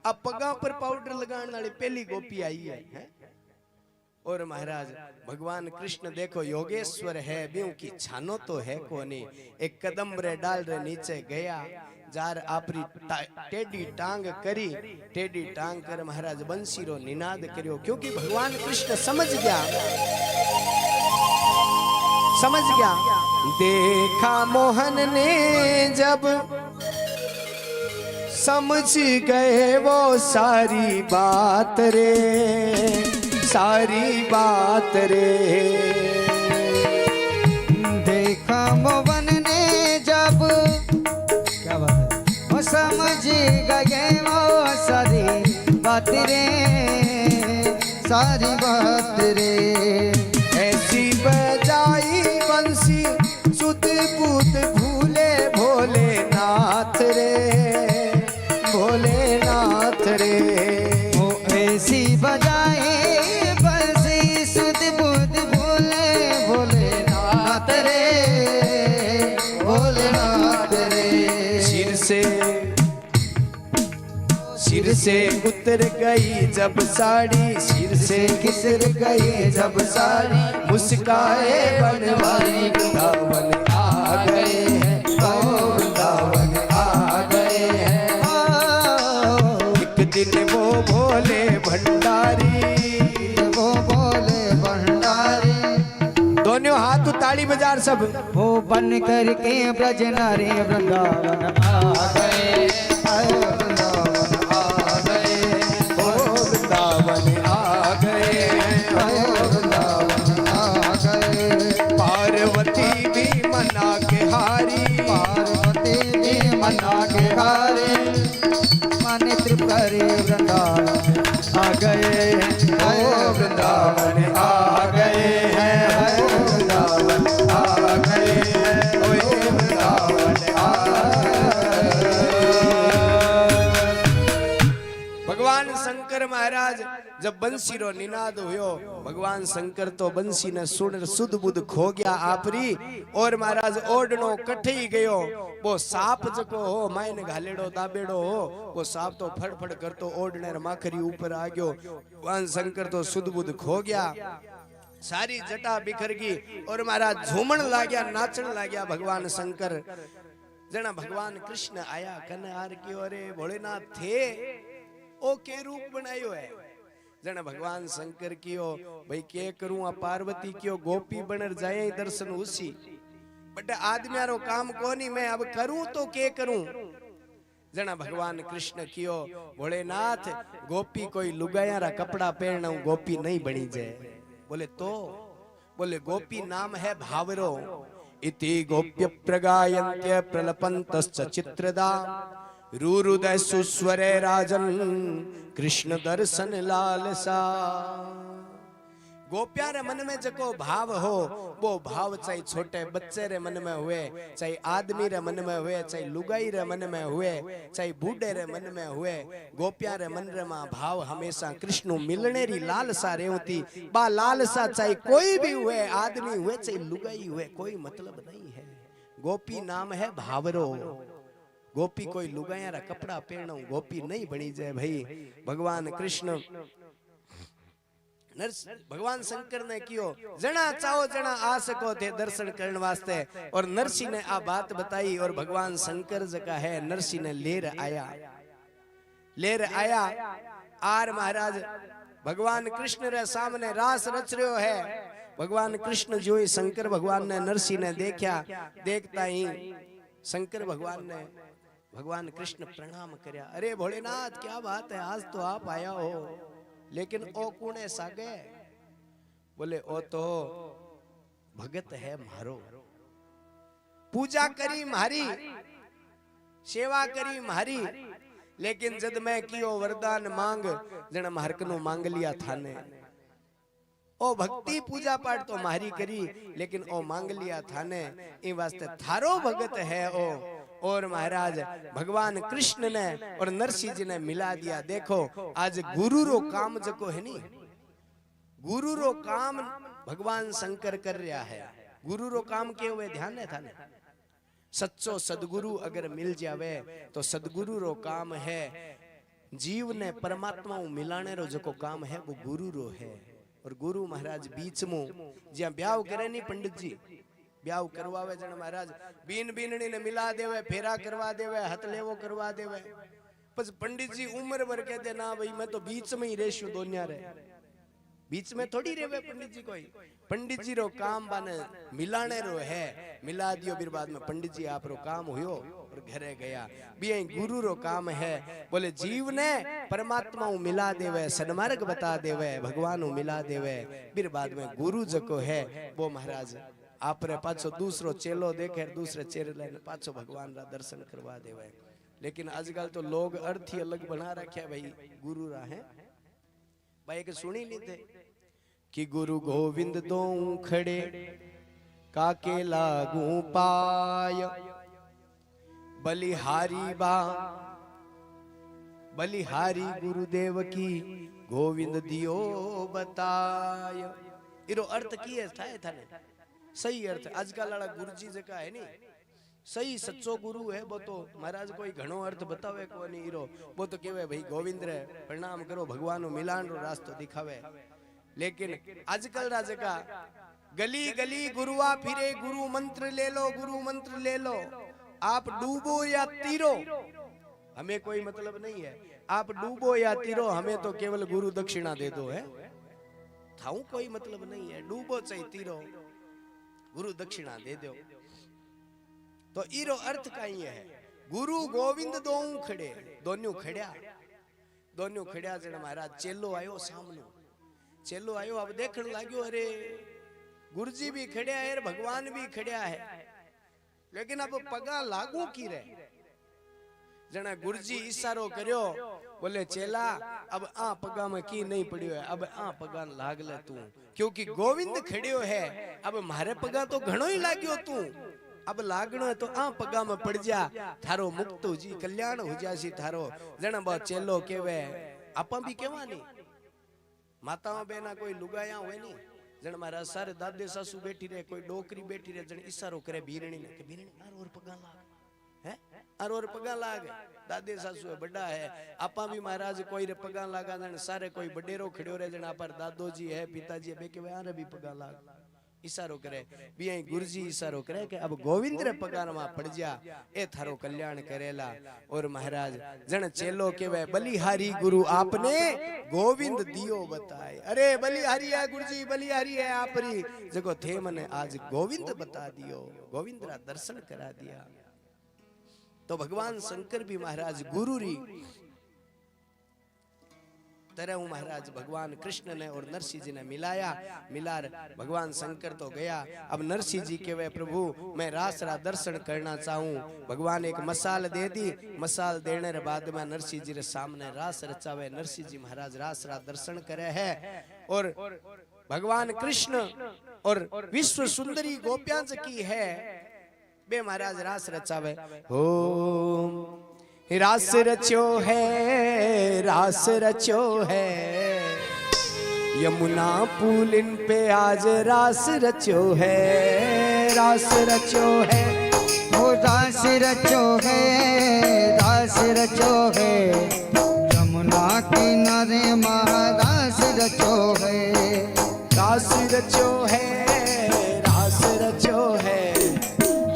अब पगा पर पाउडर लगाने वाली पहली गोपी आई है? और महाराज भगवान कृष्ण देखो योगेश्वर है ब्यों की छानो तो है कोनी एक कदम रे डाल रे नीचे गया जार आपरी टेडी टांग करी टेडी टांग कर महाराज बंसी रो निनाद करियो क्योंकि भगवान कृष्ण समझ गया देखा मोहन ने जब समझ गए वो सारी बात रे देखा मोहन ने जब क्या बात है वो समझ गए वो सारी बात रे ऐसी बजाई बंसी सुध बुध भूले भोलेनाथ रे वो ऐसी बजाए बंसी सुध बुध भूले भोलेनाथ रे सिर से उतर गई जब साड़ी सिर से खिसर गई जब साड़ी मुस्काए बनवारी वृंदावन आ गए हैं वृंदावन आ गए हैं एक दिन वो भोले भंडारी दोनों हाथ ताली बजार सब वो बन करके ब्रज नारे वृंदावन आ गए पार्वती भी मना के हारी मन त्रिपुरी वृंदावन आ गए वृंदावन आ गए हैं वृंदावन आ गए हैं वृंदावन आ भगवान शंकर महाराज जब बंसी रो निनाद हुयो भगवान शंकर तो बंसी ने सुन सुध बुध खो गया आपरी और महाराज ओडनो कठी गयो वो साप जको हो मायने घालेड़ो दाबेड़ो हो वो साप तो फड़फड़ करतो ओडने माखरी ऊपर आ गयो भगवान शंकर तो सुध बुध खो गया सारी जटा बिखर गई और महाराज झूमण लाग्या नाचण लाग्या भगवान शंकर जना भगवान कृष्ण आया कने आर की अरे भोलेनाथ थे ओ के रूप बनायो है जना भगवान शंकर कियो भाई के करूं आ पार्वती कियो गोपी बनर जाए दर्शन उसी बट आदमियारो काम कोनी मैं अब करूं तो के करूं जना भगवान कृष्ण कियो भोलेनाथ गोपी कोई लुगायारा कपड़ा पहनना गोपी नहीं बनी जाए बोले गोपी नाम है भावरो इति गोप्य प्रगायन्त्य प्रलपन्तश्च चित्रदा रुरुदय सुस्वरे राजन कृष्ण दर्शन लालसा गोपिया रे मन में जको भाव हो वो भाव चाहे छोटे बच्चे रे मन में हुए, चाहे आदमी रे मन में हुए, चाहे लुगाई रे मन में हुए, चाहे बूढ़े रे मन में हुए, गोपिया रे मन रे मां भाव हमेशा कृष्ण मिलने री लालसा रेवती। बा लालसा चाहे कोई भी हुए, आदमी हुए चाहे लुगाई हुए, कोई मतलब नहीं है। गोपी नाम है भावरो। गोपी कोई लुगाया रा कपड़ा पहनो गोपी नहीं बनी जाए भाई। भगवान कृष्ण भगवान शंकर ने कियो जना चाहो जना आ सको थे दर्शन करने वास्ते। और नरसिंह ने आ बात बताई और भगवान शंकर जका है नरसिंह ने लेर आया आर महाराज भगवान कृष्ण रे सामने रास रच रहो है। भगवान कृष्ण जो ही शंकर भगवान ने नरसिंह ने देखा, देखता ही शंकर भगवान ने भगवान कृष्ण प्रणाम करया। अरे भोलेनाथ क्या बात है, आज तो आप आया हो, लेकिन ओ कुणे सागे? बोले ओ तो भगत है मारो, पूजा करी मारी, सेवा करी मारी, लेकिन जद मैं कियो वरदान मांग जन मार्कनु मांग लिया थाने। ओ भक्ति पूजा पाठ तो मारी करी, लेकिन ओ मांग लिया थाने, इन वास्ते थारो भगत है ओ। और महाराज भगवान कृष्ण ने और नरसिंह जी ने मिला दिया। देखो आज गुरु रो काम जको है नी, गुरु रो काम भगवान शंकर कर रहा है। गुरु रो काम के हुए ध्यान है थाने। सच्चो सदगुरु अगर मिल जावे तो सदगुरु रो काम है जीव ने परमात्मा मिलाने रो जको काम है वो गुरु रो है। और गुरु महाराज बीच में ज्या ब्याह करे नी पंडित जी, ब्याह करवावे जन महाराज बीन बीनणी ने मिला देवे, फेरा करवा देवे, हथ लेवो करवा देवे। बस पंडित जी उम्र भर कहते ना भाई मैं तो बीच में ही रेशु दोनिया रे, बीच में थोड़ी रेवे पंडित जी कोई। पंडित जी रो काम बाने मिलाने रो है, मिला दियो फिर बाद में पंडित जी आप रो काम हुयो और घरे गया। भी गुरु रो काम है बोले जीव ने परमात्मा मिला देवे, सन्मार्ग बता देवे, भगवान मिला देवे। फिर बाद में गुरु जको है वो महाराज आपरे पाछो दूसरो चेलो देखे, दूसरे चेले लेने पाछो भगवान रा दर्शन करवा देवे। लेकिन आजकल तो लोग अर्थ ही अलग बना रखे भाई गुरु रा है भाई के सुनी नहीं थे कि गुरु गोविंद दो खड़े काके लागू पाय, बलिहारी बा बलिहारी गुरुदेव की गोविंद दियो बताय। इरो अर्थ की है थाने सही अर्थ। आजकल वाला गुरुजी जका है नी सही सच्चो गुरु है वो तो महाराज कोई घणो अर्थ बतावे को नहीं इरो, वो तो केवे भाई गोविंद रे प्रणाम करो, भगवान मिलान रो रास्तो दिखावे। लेकिन आजकल रा जका गली गली गुरुआ फिरे, गुरु मंत्र ले लो, गुरु मंत्र ले लो। आप डूबो या तीरो हमें कोई मतलब नहीं है, आप डूबो या तीरो हमें तो केवल गुरु दक्षिणा दे दो है, थाऊ कोई मतलब नहीं है। डूबो चाहे तीरो गुरु दक्षिणा दे दो। तो इरो अर्थ का ही है गुरु गोविंद दो खड़े, दोनों खड़िया जन महाराज चेलो आयो सामने, चेलो आयो अब देखने लाग्यो अरे गुरुजी भी खड़िया है भगवान भी खड़िया है, लेकिन अब पगा लागू की रहे। जना गुरुजी इशारो करियो बोले चेला अब आ पगा में की नहीं पड़ियो है, अब आ पगा लाग ले तू, क्योंकि गोविंद खड़ियो है। अब मारे पगा तो घणो ही लाग्यो तू, अब लागणो है तो आ पगा में पड़ जा, थारो मुक्त हो जी, कल्याण हो जासी थारो। जना बा चेलो केवे आपा भी केवा नहीं, माताओं बेना कोई लुगाया होए नहीं। जन मारा सारे दादे सासू बैठी रहे, कोई डोकरी बैठी रहे, जन इशारो करे बीरणी ने कि बीरणी आर और पगा लाग है, आर और पगा लाग। दादे सासू है बड़ा है, आपा भी महाराज कोई रे पगा लागा, जन सारे कोई बडेरो खड़ियो रहे, जन पर दादो जी है पिताजी है बेके वे आरे भी पगा लाग। इशारो करे भी आई गुरुजी इशारो करे कि अब गोविंद रे पगार में पड़ जा, ए थारो कल्याण करेला। और महाराज जन चेलो केवे बलिहारी गुरु आपने गोविंद दियो बताए। अरे बलिहारी है गुरुजी, बलिहारी है आपरी जगो थे मने आज गोविंद बता दियो, गोविंद रा दर्शन करा दिया। तो भगवान शंकर भी महाराज गुरु री तरह महाराज भगवान कृष्ण ने और नरसिंह जी ने मिलार भगवान शंकर तो गया। अब नरसिंह जी के वे प्रभु मैं रास रा दर्शन करना चाहूं। भगवान एक मसाल दे दी, मसाल देने रे बाद में नरसिंह जी रे सामने रास रचावे। नरसिंह जी महाराज रास रा दर्शन करे है और भगवान कृष्ण और विश्व सुंदरी गोप्यांश की है बे महाराज रास रचावे। ओम रास रचो है, रास रचो है, यमुना पुलिन पे आज रास रचो है, रास रचो है, ओ रास रचो है, रास रचो है, यमुना किनारे महारास रचो है, रास रचो है, रास रचो है,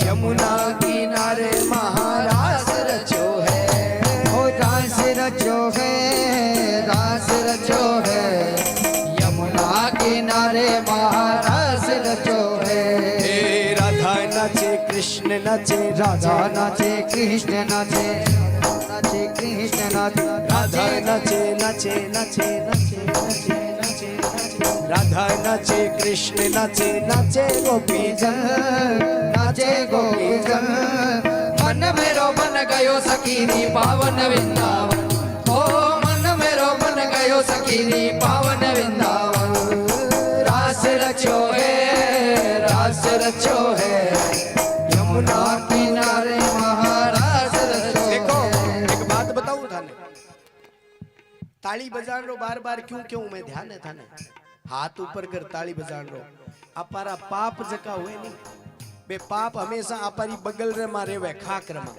यमुना किनारे महारास रचो है, ओ रास रचो है, रास रचो है, यमुना किनारे महारास रचो है। राधा नाचे कृष्ण नाचे, राधा नाचे कृष्ण नाचे, नाचे कृष्ण नाचे, राधा नाचे नाचे नाचे नाचे नाचे नाचे नाचे, राधा नाचे कृष्ण नाचे, नाचे गोपी जन, नाचे गोपी जन। मन मेरो बन गयो सखीनी पावन वृंदावन, ओ मन मेरो बन गयो सखीनी पावन वृंदावन। रास रचो है, रास रचो है, यमुना किनारे महारास रचो। देखो एक बात बताऊं थाने, ताली बजान रो बार बार क्यों क्यों मैं ध्यान है थाने, हाथ ऊपर कर ताली बजान रो, अपारा पाप जका हुए नहीं बे पाप हमेशा अपारी बगल रे मारे वे खाकर मा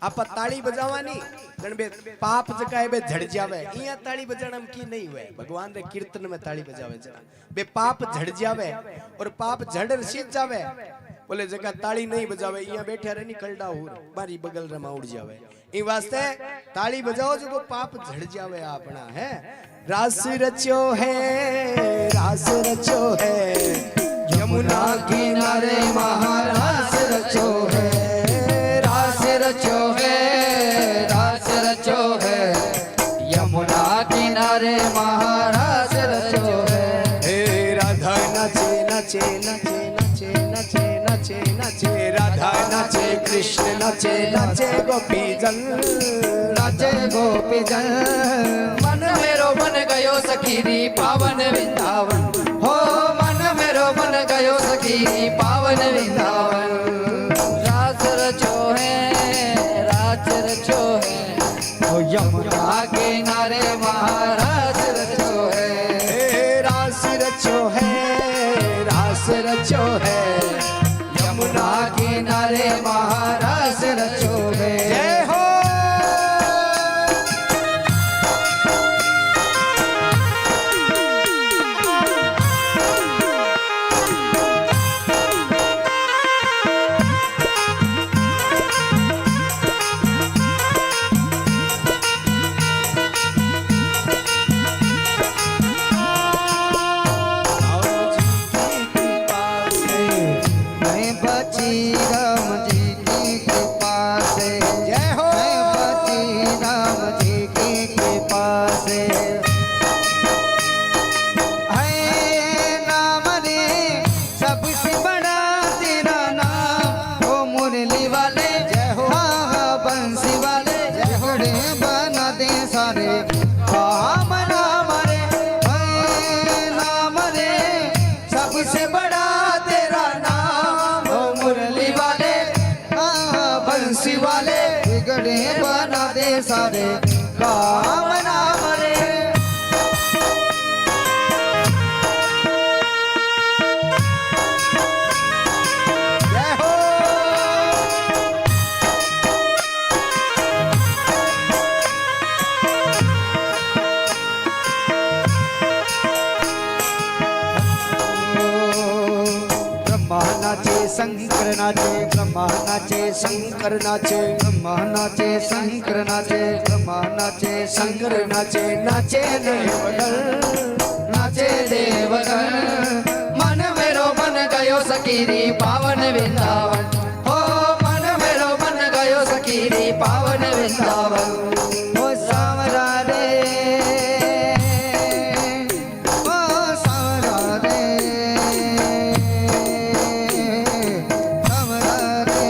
आपा ताली बजावानी गण बे पाप जका बे झड़ जावे। इया ताली बजाणम की नहीं हुए, भगवान रे कीर्तन में ताली बजावे जरा बे पाप झड़ जावे और पाप झड़ सीध जावे। बोले जगह ताली नहीं बजावे इया बैठे रहनी कलडा हुर मारी बगल रे मा उड़ जावे। ई वास्ते ताली बजाओ जो पाप झड़ जावे अपना है। रास रचो है, रास रचो है, यमुना किनारे महारास रचो है, रास रचो है, रास रचो है, यमुना किनारे महारास रचो है। हे राधा नाचे नाचे नाचे नाचे नाचे नाचे नाचे, राधा नाचे कृष्ण नाचे, नाचे गोपी जन, नाचे गोपी जन। मन मेरो बन गयो सखीनी पावन वृंदावन, हो मन मेरो बन गयो सखीनी पावन वृंदावन। रास रचो है, रास रचो है, ओ यमुना यमुना किनारे महाराज रचो है। हे रास रचो है, रास रचो है, यमुना किनारे महाराज रचो है। जय हो। मैं बची राम जी की कृपा से, जय हो। मैं बची राम जी की कृपा से। है नाम रे सबसे बड़ा तेरा नाम, ओ मुरली वाले जय हो, हाँ बंसी वाले जय हो रे, बना दे सारे काम नाम रे। है नाम रे सबसे बड़ा तेरा नाम, ओ मुरली वाले हाँ बंसी वाले, बिगड़े बना दे सारे काम नाम रे। जय हो। ब्रह्मा नाचे शंकर नाचे, ब्रह्मा नाचे शंकर नाचे, ब्रह्मा नाचे शंकर नाचे, ब्रह्मा नाचे शंकर नाचे, नाचे देवगण, नाचे देवगण। मन मेरो बन गयो सखीनी पावन वृंदावन, हो मन मेरो बन गयो सखीनी पावन वृंदावन। ओ सावरा रे, ओ सावरा रे, सावरा रे,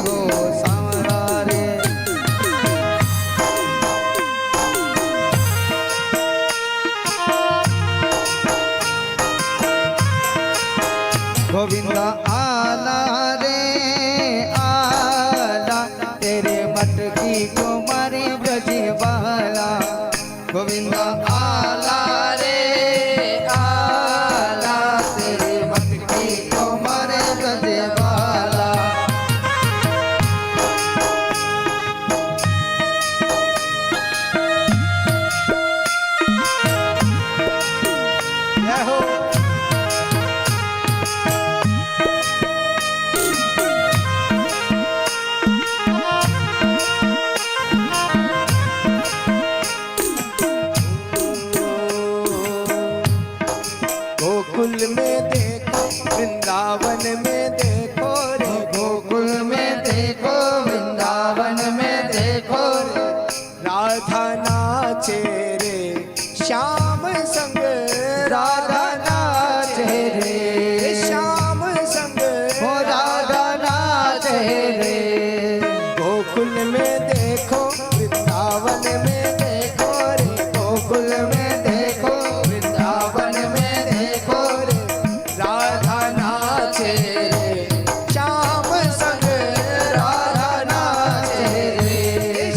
ओ सावरा रे। गोविंदा आला रे आला तेरी मटकी को मारे गजे वाला जय हो। गोकुल में देखो वृंदावन में देखो रे, गोकुल में देखो वृंदावन में देखो रे राधा नाचे रे श्याम संग, राधा नाचे रे श्याम संग, हो राधा नाचे रे गोकुल में देखो वृंदावन में देखो रे, गोकुल में देखो वृंदावन में देखो रे राधा नाचे रे श्याम संग, राधा नाचे रे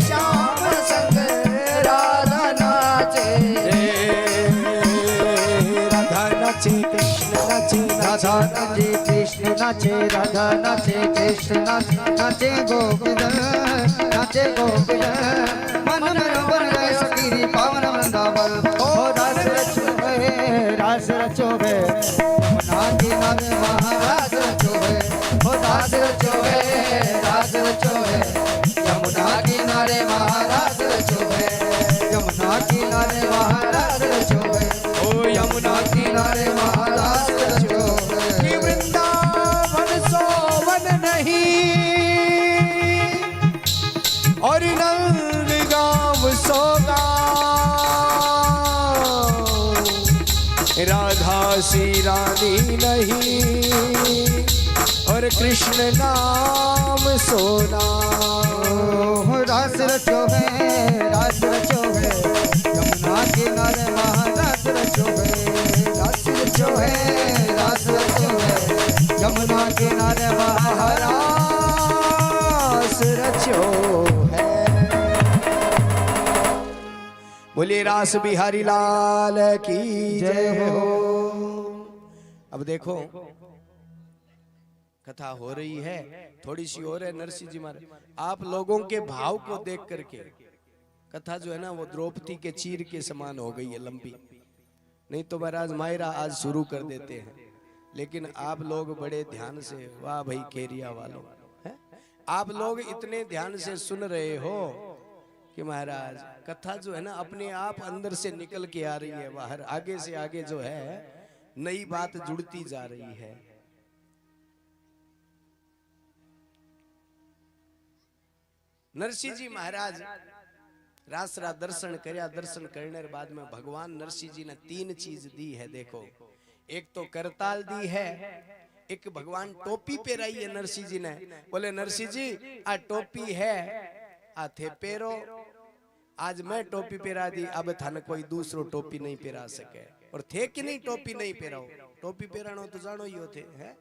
श्याम संग, राधा नाचे रे राधा नाचे कृष्ण नाचे, राधा नाचे कृष्ण नाचे राधा नाचे कृष्ण नाचे नाचे गोपिन नाचे गोपिन मन में बन गए सखीरी पावन वृंदावन ओ रास रचोगे यमुना किनारे महाराज रचोगे ओ रास रचोगे यमुना किनारे महाराज रचोगे यमुना किनारे महाराज रचोगे ओ यमुना किनारे महाराज रचोगे की वृंदावन सोवन नहीं और नंद गाँव सोगा, राधा सी रानी नहीं और कृष्ण नाम सोना। रास रचोगे यमुना किनारे महाराज रचोगे रास रचोगे यमुना किनारे महाराज रास रचो है। बोलिए रास बिहारी लाल की जय हो। अब देखो कथा हो रही है, थोड़ी सी और है नरसिंह जी महाराज। आप लोगों के भाव को देख करके कथा जो है ना वो द्रौपदी के चीर के समान हो गई है लंबी। नहीं तो महाराज मायरा आज शुरू कर देते हैं, लेकिन आप लोग बड़े ध्यान से, वाह भाई केरिया वालों, है? आप लोग इतने ध्यान से सुन रहे हो कि महाराज कथा जो है ना अपने आप अंदर से निकल के आ रही है बाहर, आगे से आगे जो है नई बात जुड़ती जा रही है। नरसिंह जी महाराज रासरा दर्शन करया, दर्शन करने के बाद में भगवान नरसिंह जी ने 3 चीज दी है। देखो, एक तो करताल दी है, एक भगवान टोपी पहराई है नरसिंह जी ने। बोले नरसिंह जी आ टोपी है, आ थे पेरो, आज मैं टोपी पहरा दी, अब थाने कोई दूसरो टोपी नहीं पहरा सके। और थे कि नहीं टोपी नहीं पहराओ, टोपी पहरानो तो जानो ही होते है।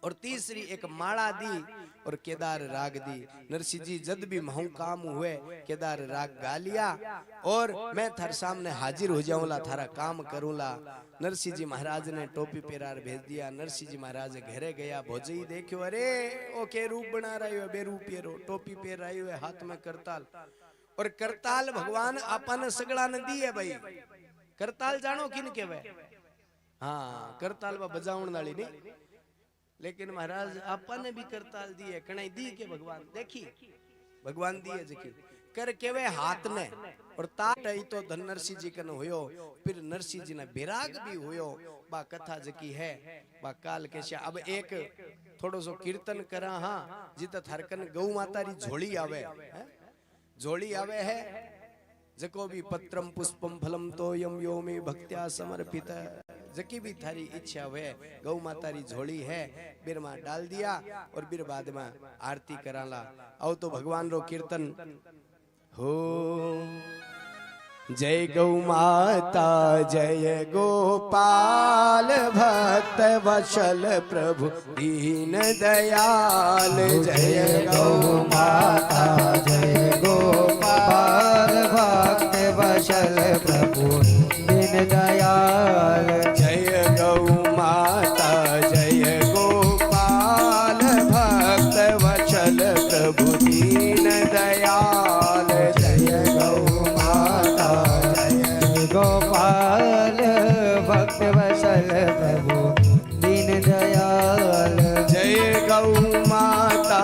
और तीसरी एक माला दी और केदार राग दी। नरसिंह जी जब भी महू काम हुए केदार राग गा लिया और मैं थार सामने हाजिर हो जाऊंला, थारा काम करूंला। नरसिंह जी महाराज ने टोपी पेरार भेज दिया। नरसिंह जी महाराज घरे गया, भोजई देखो, अरे ओ के रूप बना रही हो, बेरू पेरो, टोपी पेर रही हो, हाथ में करताल। और करताल भगवान अपन सगड़ा ने दी है भाई। करताल जानो किन केवे? हाँ, करताल बजाउण वाली नहीं, लेकिन महाराज आपा ने भी करताल दी है, कणाई दी के भगवान देखी, भगवान दी है जकी कर केवे हाथ ने। और ताट ही तो धन नरसिंह जी कन होयो, फिर नरसिंह जी ने विराग भी होयो। बा कथा जकी है बा काल के शा। अब एक थोड़ो सो कीर्तन करा, हाँ, जित थरकन गौ माता री झोली आवे है, झोली आवे है, जको भी पत्रम पुष्पम फलम तो यम यो में भक्त्या समर्पित, जकी भी थारी इच्छा हुए गौ माता री झोली है, बिर में डाल दिया और बिर बाद में आरती कराला। आओ तो भगवान रो कीर्तन हो। जय गौ माता जय गोपाल, भक्त वशल प्रभु दीन दयाल। जय गौ माता जय गोपाल, भक्त वशल प्रभु दीन दयाल। जय गौ माता जय गोपाल भक्त वचल प्रभु दीन दयाल। जय गौ माता जय गोपाल भक्त वशल प्रभु दीन दयाल। जय गौ माता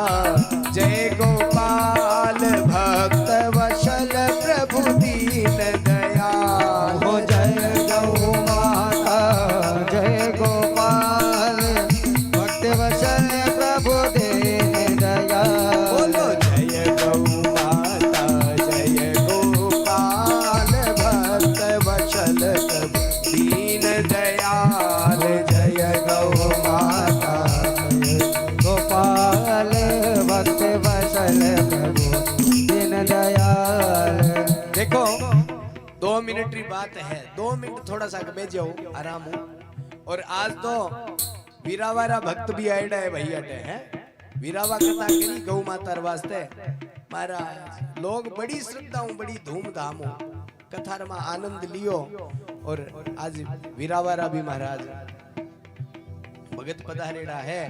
जय गोपाल भक्त वशल प्रभु दीन दयाल। हो जय गौ माता जय गोपाल भक्त वशल प्रभु दीन दयाल। बोलो जय गौ माता जय गोपाल भक्त वशल प्रभु दीन दयाल। जय गौ माता गोपाल भक्त वशल प्रभु दीन दयाल। देखो 2 मिनट की बात है, 2 मिनट थोड़ा सा बैठ जाओ आराम हो। और आज तो वीरावारा भक्त भी आएडा है भाई अटे है। वीरावा कथा करी गौ माता वास्ते महाराज लोग बड़ी श्रद्धा हूँ बड़ी धूमधाम हो कथार में आनंद लियो। और आज वीरावारा भी महाराज भगत पधारेड़ा है,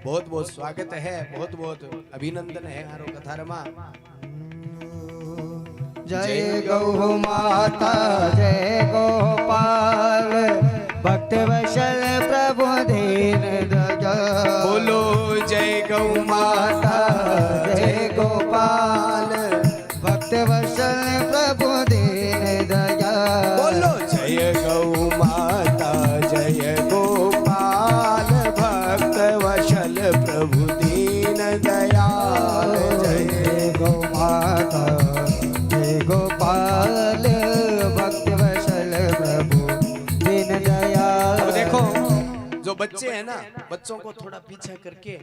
बहुत बहुत स्वागत है, बहुत बहुत अभिनंदन है हारो कथार में। जय गौ माता जय गोपाल भक्त वशल प्रभु दीन दयाल। बोलो जय गौ माता जय गोपाल भक्त वशल प्रभु दीन दयाल। बोलो जय गौ माता जय गोपाल भक्त वशल प्रभु दीन दयाल। जय गौ माता जय गोपाल भक्त वशल प्रभु दीन दयाल। अब देखो जो बच्चे हैं ना बच्चों को थोड़ा पीछे करके